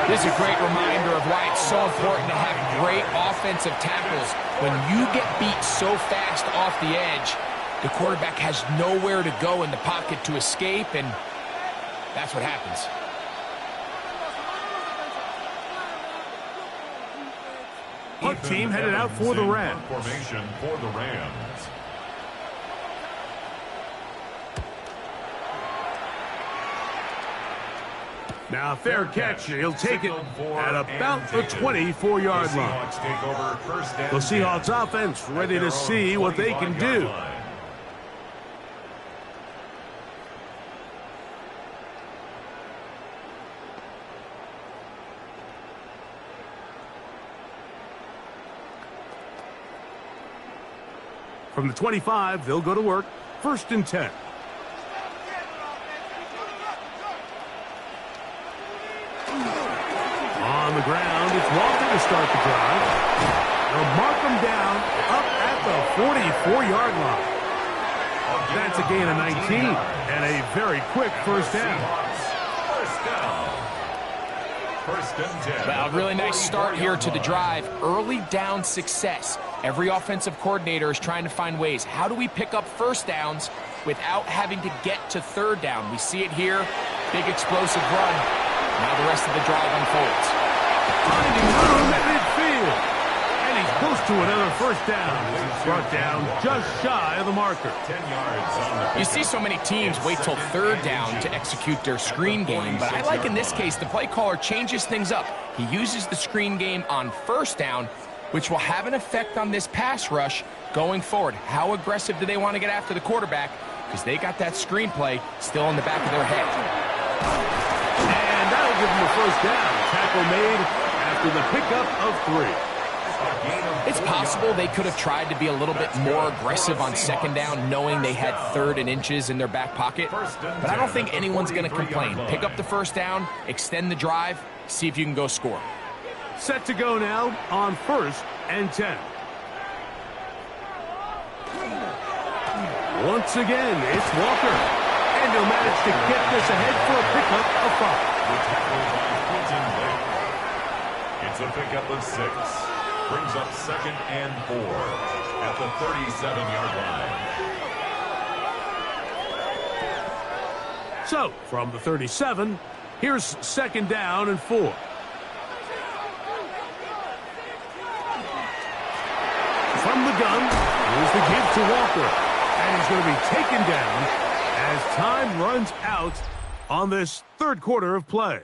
This is a great reminder of why it's so important to have great offensive tackles. When you get beat so fast off the edge, the quarterback has nowhere to go in the pocket to escape, and that's what happens. Punt team headed out for the Rams. Formation for the Rams. Now, fair catch. He'll take it at about the 24-yard line. The Seahawks offense ready to see what they can do. From the 25, they'll go to work. 1st and 10. On the ground, it's Walker to start the drive. They'll mark him down up at the 44-yard line. That's a gain of 19 and a very quick 1st down. Well, really nice start here to the drive. Early down success. Every offensive coordinator is trying to find ways. How do we pick up 1st downs without having to get to 3rd down? We see it here. Big explosive run. Now the rest of the drive unfolds. Finding room at midfield. And he's close to another 1st down. He's brought down just shy of the marker. 10 yards on the... You see so many teams wait till 3rd down to execute their screen game, but I like in this case the play caller changes things up. He uses the screen game on 1st down, which will have an effect on this pass rush going forward. How aggressive do they want to get after the quarterback? because they got that screenplay still in the back of their head. And that'll give them a first down. Tackle made after the pickup of 3. It's possible they could have tried to be a little bit more aggressive on second down, knowing they had 3rd and inches in their back pocket. But I don't think anyone's going to complain. Pick up the first down, extend the drive, see if you can go score. Set to go now on 1st and 10. Once again, it's Walker. And he'll manage to get this ahead for a pickup of 5. It's a pickup of 6. Brings up 2nd and 4 at the 37-yard line. So, from the 37, here's 2nd down and 4. From the gun, here's the give to Walker. And he's going to be taken down as time runs out on this 3rd quarter of play.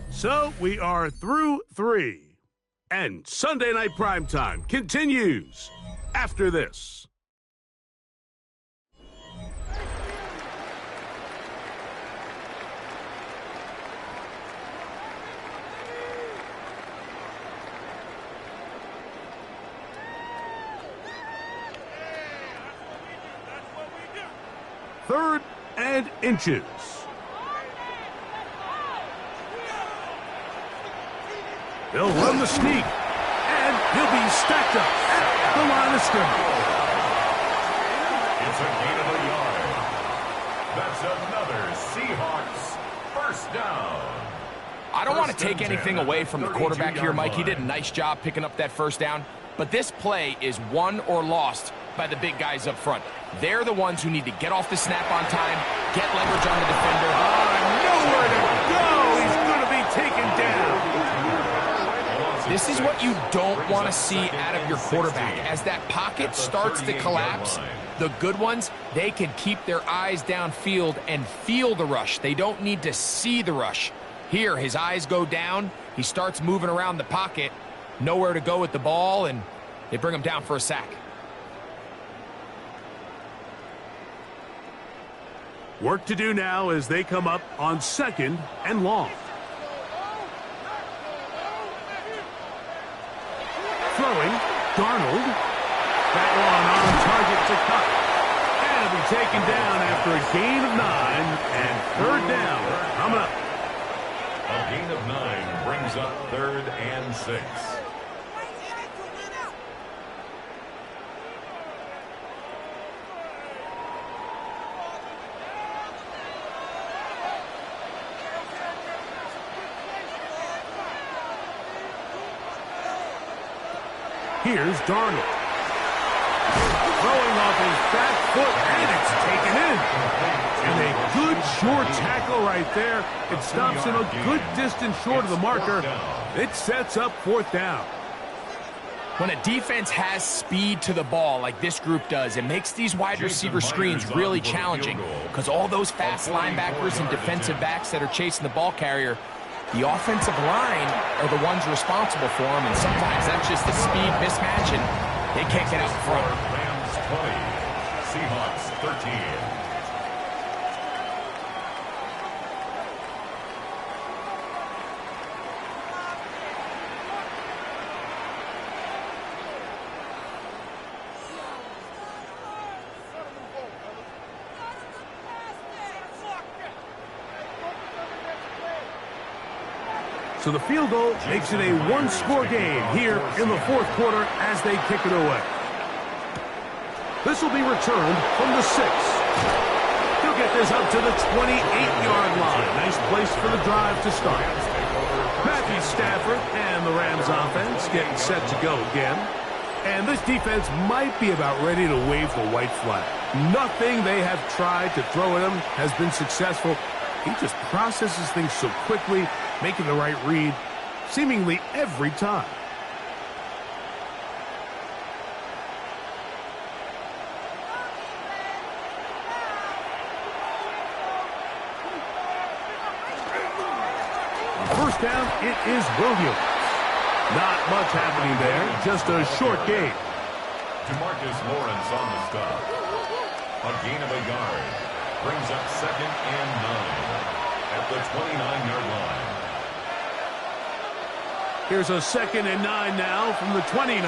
So, we are through 3. And Sunday Night Primetime continues after this. Third and inches. He'll run the sneak, and he'll be stacked up at the line of scrimmage. It's a gain of a yard. That's another Seahawks first down. I don't want to take anything away from the quarterback here, Mike. He did a nice job picking up that first down. But this play is won or lost by the big guys up front. They're the ones who need to get off the snap on time, get leverage on the defender. Nowhere to go. He's going to be taken down. This is what you don't want to see out of your quarterback. As that pocket starts to collapse, the good ones, they can keep their eyes downfield and feel the rush. They don't need to see the rush. Here, his eyes go down. He starts moving around the pocket. Nowhere to go with the ball, and they bring him down for a sack. Work to do now as they come up on 2nd and long. Throwing, Darnold. That one on target to cut. And it'll be taken down after a gain of 9 and 3rd down coming up. A gain of 9 brings up 3rd and 6. Here's Darnold. Throwing off his back foot, and it's taken in. And a good short tackle right there. It stops him a good distance short of the marker. It sets up 4th down. When a defense has speed to the ball like this group does, it makes these wide receiver screens really challenging because all those fast linebackers and defensive backs that are chasing the ball carrier, the offensive line are the ones responsible for them, and sometimes that's just a speed mismatch, and they can't get out front. Rams 20, Seahawks 13. So the field goal makes it a one-score game here in the 4th quarter as they kick it away. This will be returned from the 6. He'll get this up to the 28-yard line. Nice place for the drive to start. Matthew Stafford and the Rams offense getting set to go again. And this defense might be about ready to wave the white flag. Nothing they have tried to throw at him has been successful. He just processes things so quickly, making the right read seemingly every time. On 1st down, it is Williams. Not much happening there, just a short gain. DeMarcus Lawrence on the stop. A gain of a yard. Brings up 2nd and 9 at the 29-yard line. Here's a 2nd and 9 now from the 29.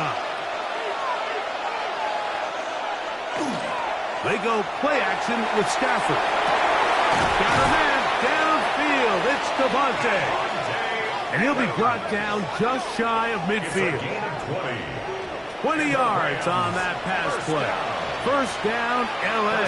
They go play action with Stafford. Got a man downfield. It's Devontae. And he'll be brought down just shy of midfield. 20 yards on that pass play. First down, L.A.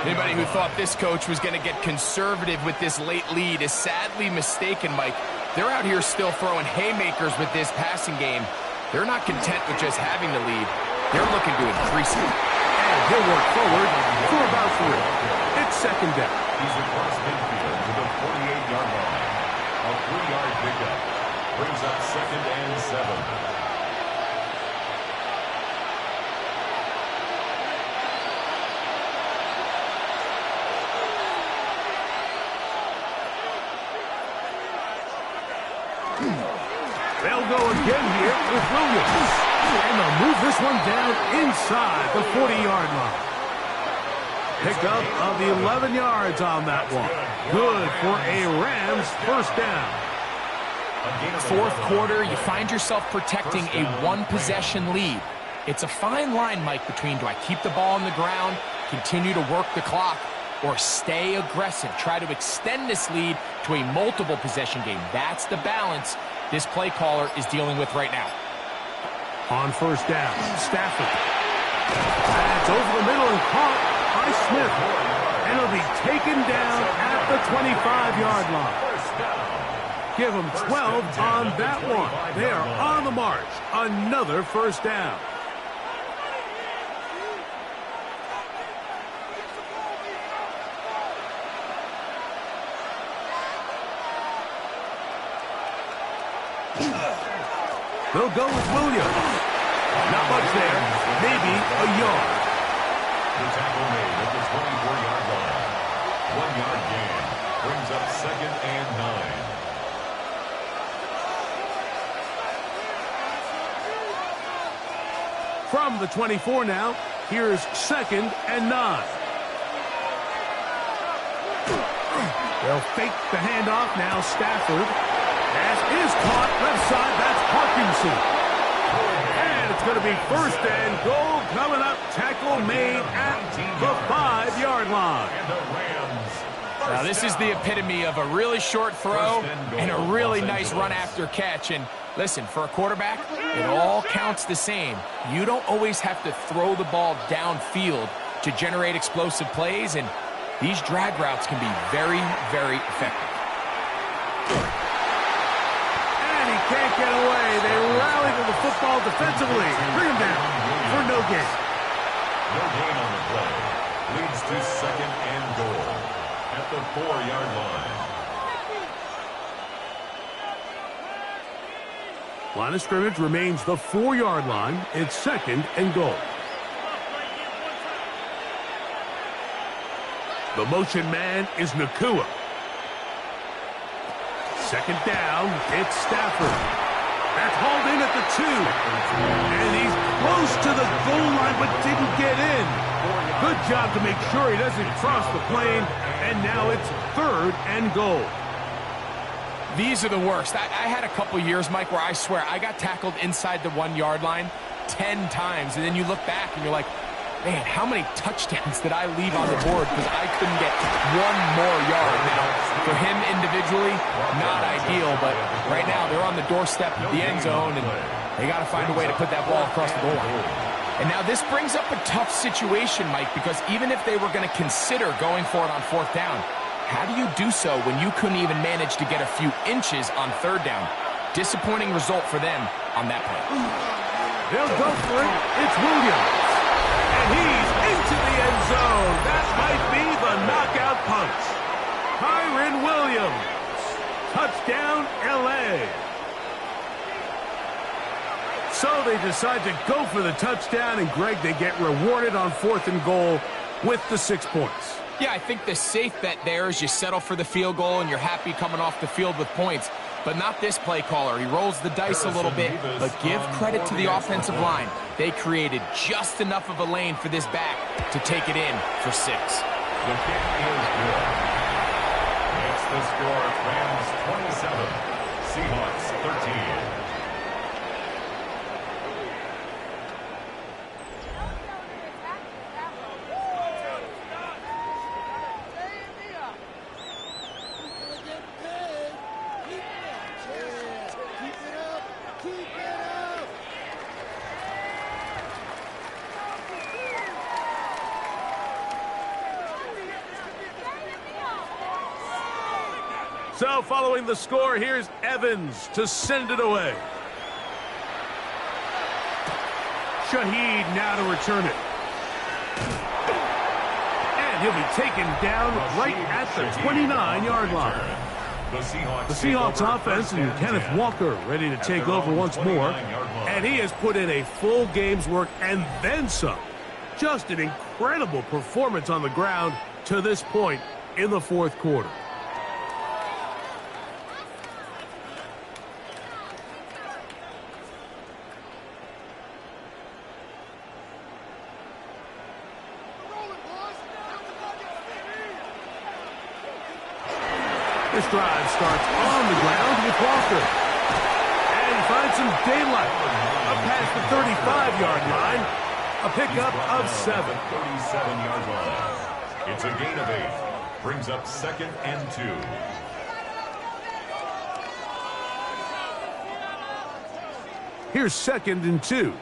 Anybody who thought this coach was going to get conservative with this late lead is sadly mistaken, Mike. They're out here still throwing haymakers with this passing game. They're not content with just having the lead. They're looking to increase it. And he'll work forward for about 3. It's 2nd down. He's across midfield to the 48-yard line. A 3-yard pickup. Brings up 2nd and 7. They'll go again here with Williams. And they'll move this one down inside the 40-yard line. Pickup of 11 yards on that one. Good for a Rams first down. Fourth quarter, you find yourself protecting a one-possession lead. It's a fine line, Mike, between do I keep the ball on the ground, continue to work the clock, or stay aggressive, try to extend this lead to a multiple possession game. That's the balance this play caller is dealing with right now. On first down, Stafford. That's over the middle and caught by Smith. And he'll be taken down at the 25-yard line. Give them 12 on that one. They are on the march. Another first down. They'll go with Williams. Not much there. Maybe a yard. The tackle made at the 24-yard line. 1-yard gain. Brings up 2nd and 9. From the 24 now, here's 2nd and 9. They'll fake the handoff now. Stafford. Pass is caught left side. That's Parkinson. And it's going to be 1st and goal coming up. Tackle made at the 5-yard line. Now this is the epitome of a really short throw and a really nice run after catch. And listen, for a quarterback, it all counts the same. You don't always have to throw the ball downfield to generate explosive plays, and these drag routes can be very, very effective. Can't get away. They rally to the football defensively. Bring him down for no gain. No gain on the play. Leads to 2nd and goal at the 4-yard line. Line of scrimmage remains the 4-yard line. It's 2nd and goal. The motion man is Nakua. 2nd down, it's Stafford. That's hauled in at the 2. And he's close to the goal line but didn't get in. Good job to make sure he doesn't cross the plane. And now it's 3rd and goal. These are the worst. I had a couple years, Mike, where I swear I got tackled inside the 1-yard line 10 times. And then you look back and you're like, man, how many touchdowns did I leave on the board because I couldn't get one more yard? Now, for him individually, not ideal, but right now they're on the doorstep of the end zone, and they got to find a way to put that ball across the goal line. And now this brings up a tough situation, Mike, because even if they were going to consider going for it on 4th down, how do you do so when you couldn't even manage to get a few inches on 3rd down? Disappointing result for them on that play. They'll go for it. It's Williams. And he's into the end zone. That might be the knockout punch. Kyren Williams. Touchdown, L.A. So they decide to go for the touchdown, and Greg, they get rewarded on 4th and goal with the 6 points. Yeah, I think the safe bet there is you settle for the field goal and you're happy coming off the field with points. But not this play caller. He rolls the dice a little bit, but give credit to the offensive line. They created just enough of a lane for this back to take it in for 6. The kick is good. It's the score, Rams 27, Seahawks 13. So following the score, here's Evans to send it away. Shaheed now to return it. And he'll be taken down right at the 29-yard line. The Seahawks offense and Kenneth Walker ready to take over once more. And he has put in a full game's work and then some. Just an incredible performance on the ground to this point in the fourth quarter. This drive starts on the ground with Walker. And he finds some daylight. Up past the 35-yard line. A pickup of 7. 37-yard line. It's a gain of 8. Brings up 2nd and 2. Here's 2nd and 2.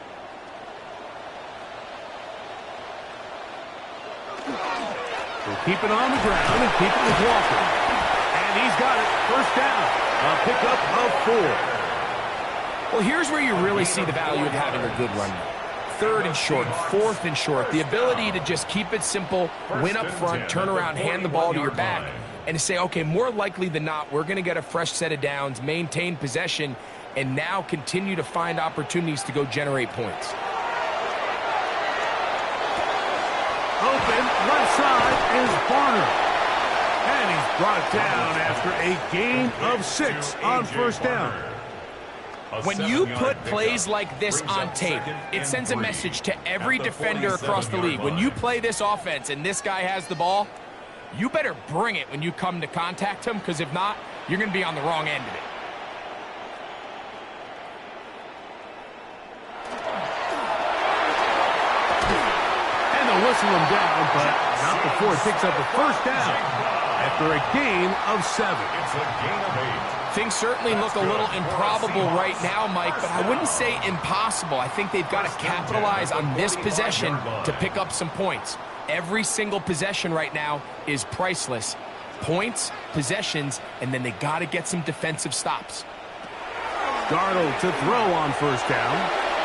We'll keep it on the ground and keep it with Walker. And he's got it. First down. A pickup of 4. Well, here's where you really see the value of having a good run. 3rd and short, 4th and short. The ability to just keep it simple, win up front, turn around, hand the ball to your back, and say, okay, more likely than not, we're going to get a fresh set of downs, maintain possession, and now continue to find opportunities to go generate points. Open, left side is Barner. And he's brought down after a gain of 6 on first down. When you put plays like this on tape, it sends a message to every defender across the league. When you play this offense and this guy has the ball, you better bring it when you come to contact him, because if not, you're going to be on the wrong end of it. And they'll whistle him down, but not before it picks up a first down. After a gain of 7. It's a gain of 8. Things certainly look a little improbable right now, Mike, but I wouldn't say impossible. I think they've got to capitalize on this possession to pick up some points. Every single possession right now is priceless. Points, possessions, and then they got to get some defensive stops. Darnold to throw on first down.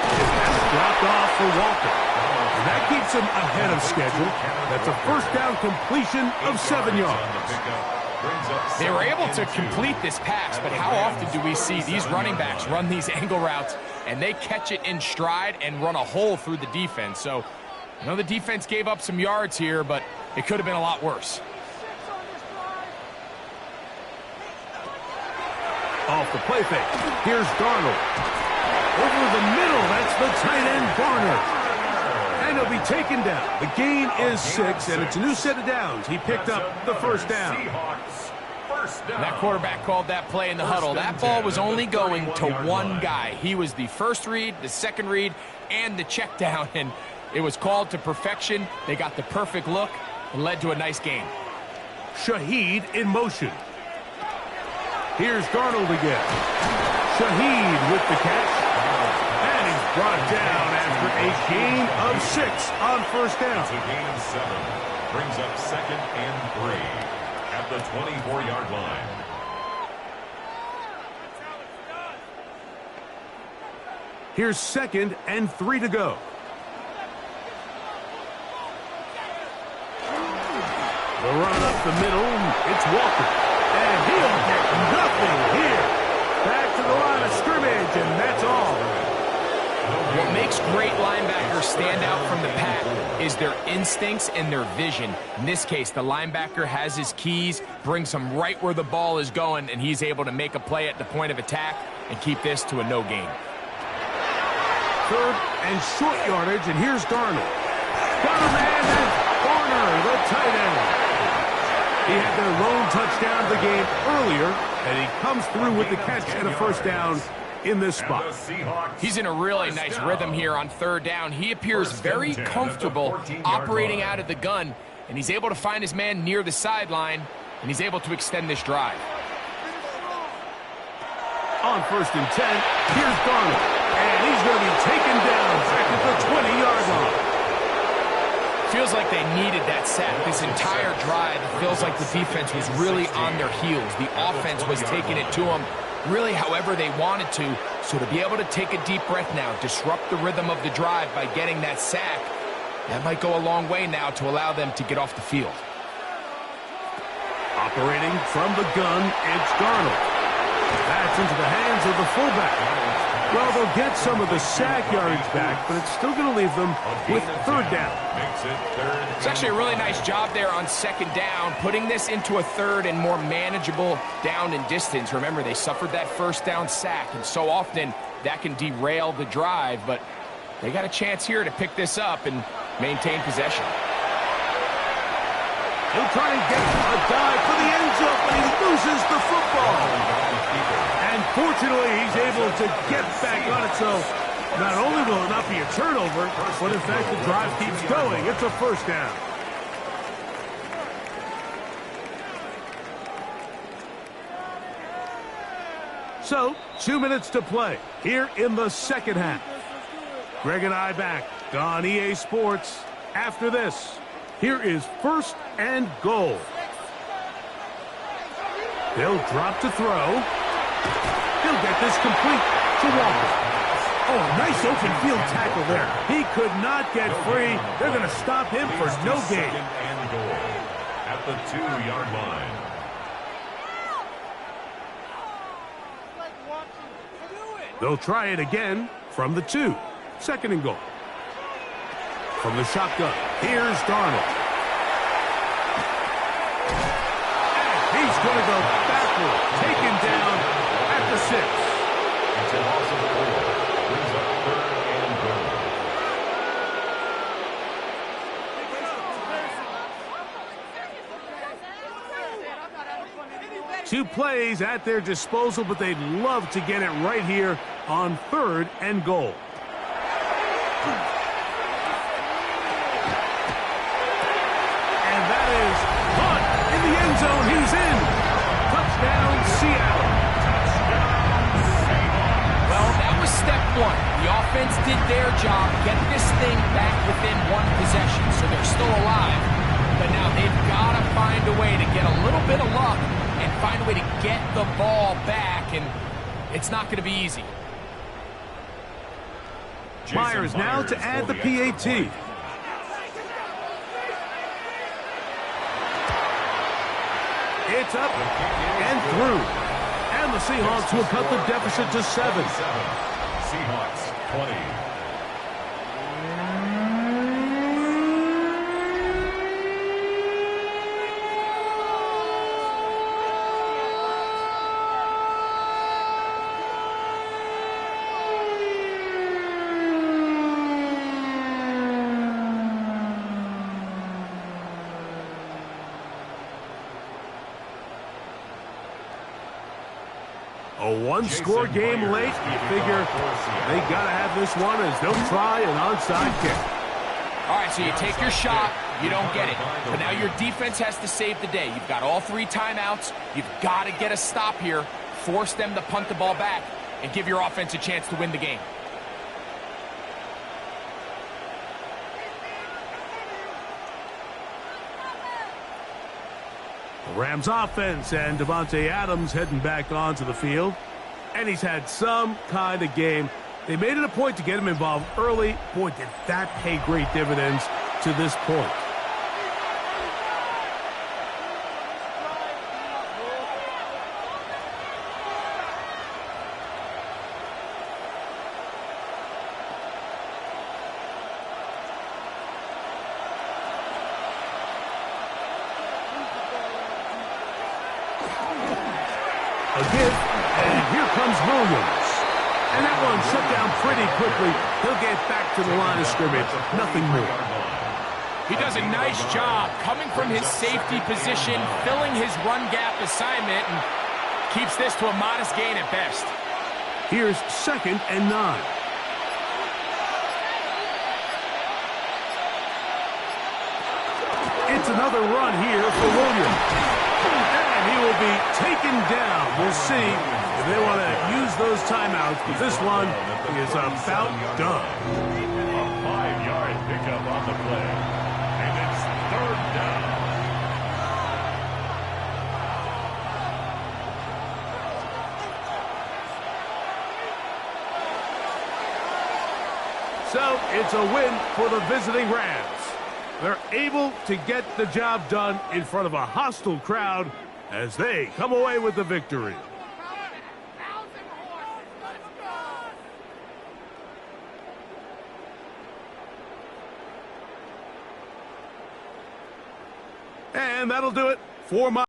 That's dropped off for Walker. And that keeps him ahead of schedule. That's a first down completion of 7 yards. They were able to complete this pass, but how often do we see these running backs run these angle routes and they catch it in stride and run a hole through the defense? So, I know the defense gave up some yards here, but it could have been a lot worse. Off the play fake. Here's Darnold. Over the middle, that's the tight end, Barner. And he'll be taken down. The gain is 6, and it's a new set of downs. He picked up the first down. That quarterback called that play in the huddle. That ball was only going to one guy. He was the first read, the second read, and the check down, and it was called to perfection. They got the perfect look and led to a nice gain. Shaheed in motion. Here's Darnold again. Shaheed with the catch. And he's brought down after a gain of 6 on first down. It's a gain of 7. Brings up 2nd and 3 at the 24-yard line. Here's 2nd and 3 to go. The run up the middle, it's Walker. And he'll get nothing here. Back to the line of scrimmage, and that's all. What makes great linebackers stand out from the pack is their instincts and their vision. In this case, the linebacker has his keys, brings him right where the ball is going, and he's able to make a play at the point of attack and keep this to a no gain. Third and short yardage, and here's Darnold. Got a man, that's Garner, the tight end. He had their lone touchdown of the game earlier, and he comes through with the catch and a first down in this spot. He's in a really nice rhythm here on third down. He appears very comfortable operating out of the gun, and he's able to find his man near the sideline, and he's able to extend this drive. On 1st and 10, here's Darnold, and he's going to be taken down back at the 20-yard line. Feels like they needed that sack this entire drive. It feels like the defense was really on their heels. The offense was taking it to them really however they wanted to. So to be able to take a deep breath now, disrupt the rhythm of the drive by getting that sack, that might go a long way now to allow them to get off the field. Operating from the gun, it's Darnold. That's into the hands of the fullback. Well, they'll get some of the sack yardage back, but it's still going to leave them with third down. It's actually a really nice job there on second down, putting this into a third and more manageable down and distance. Remember, they suffered that first down sack, and so often that can derail the drive, but they got a chance here to pick this up and maintain possession. He'll try and get a dive for the end zone, but he loses the football. And fortunately, he's able to get back on it, so not only will it not be a turnover, but in fact the drive keeps going. It's a first down. So, 2 minutes to play here in the second half. Greg and I back on EA Sports. After this, here is 1st and goal. They'll drop to throw. He'll get this complete to Walker. Oh, nice open field tackle there. He could not get free. They're going to stop him for no gain. And goal at the 2-yard line. They'll try it again from the 2. 2nd and goal. From the shotgun, here's Darnold. And he's going to go backward, taken down at the 6. It's a loss of 4. Brings up 3rd and goal. 2 plays at their disposal, but they'd love to get it right here on 3rd and goal. And that is caught in the end zone. He's in. Touchdown, Seattle. Well, that was step 1. The offense did their job, get this thing back within 1 possession, so they're still alive. But now they've got to find a way to get a little bit of luck and find a way to get the ball back, and it's not going to be easy. Myers now to add the PAT. It's up and through. And the Seahawks will cut the deficit to 7. Seahawks 20. A one-score game late. You figure they got to have this one as they'll try an onside kick. All right, so you take your shot, you don't get it. But now your defense has to save the day. You've got all 3 timeouts. You've got to get a stop here, force them to punt the ball back, and give your offense a chance to win the game. The Rams offense and Devontae Adams heading back onto the field. And he's had some kind of game. They made it a point to get him involved early. Boy, did that pay great dividends to this point. give, and here comes Williams. And that one shut down pretty quickly. He'll get back to the line of scrimmage. Nothing more. He does a nice job coming from his safety position, filling his run gap assignment, and keeps this to a modest gain at best. Here's 2nd and 9. It's another run here for Williams. And he will be taken down. We'll see if they want to use those timeouts, but this one is about done. A 5-yard pickup on the play. And it's 3rd down. So it's a win for the visiting Rams. They're able to get the job done in front of a hostile crowd as they come away with the victory. And that'll do it for my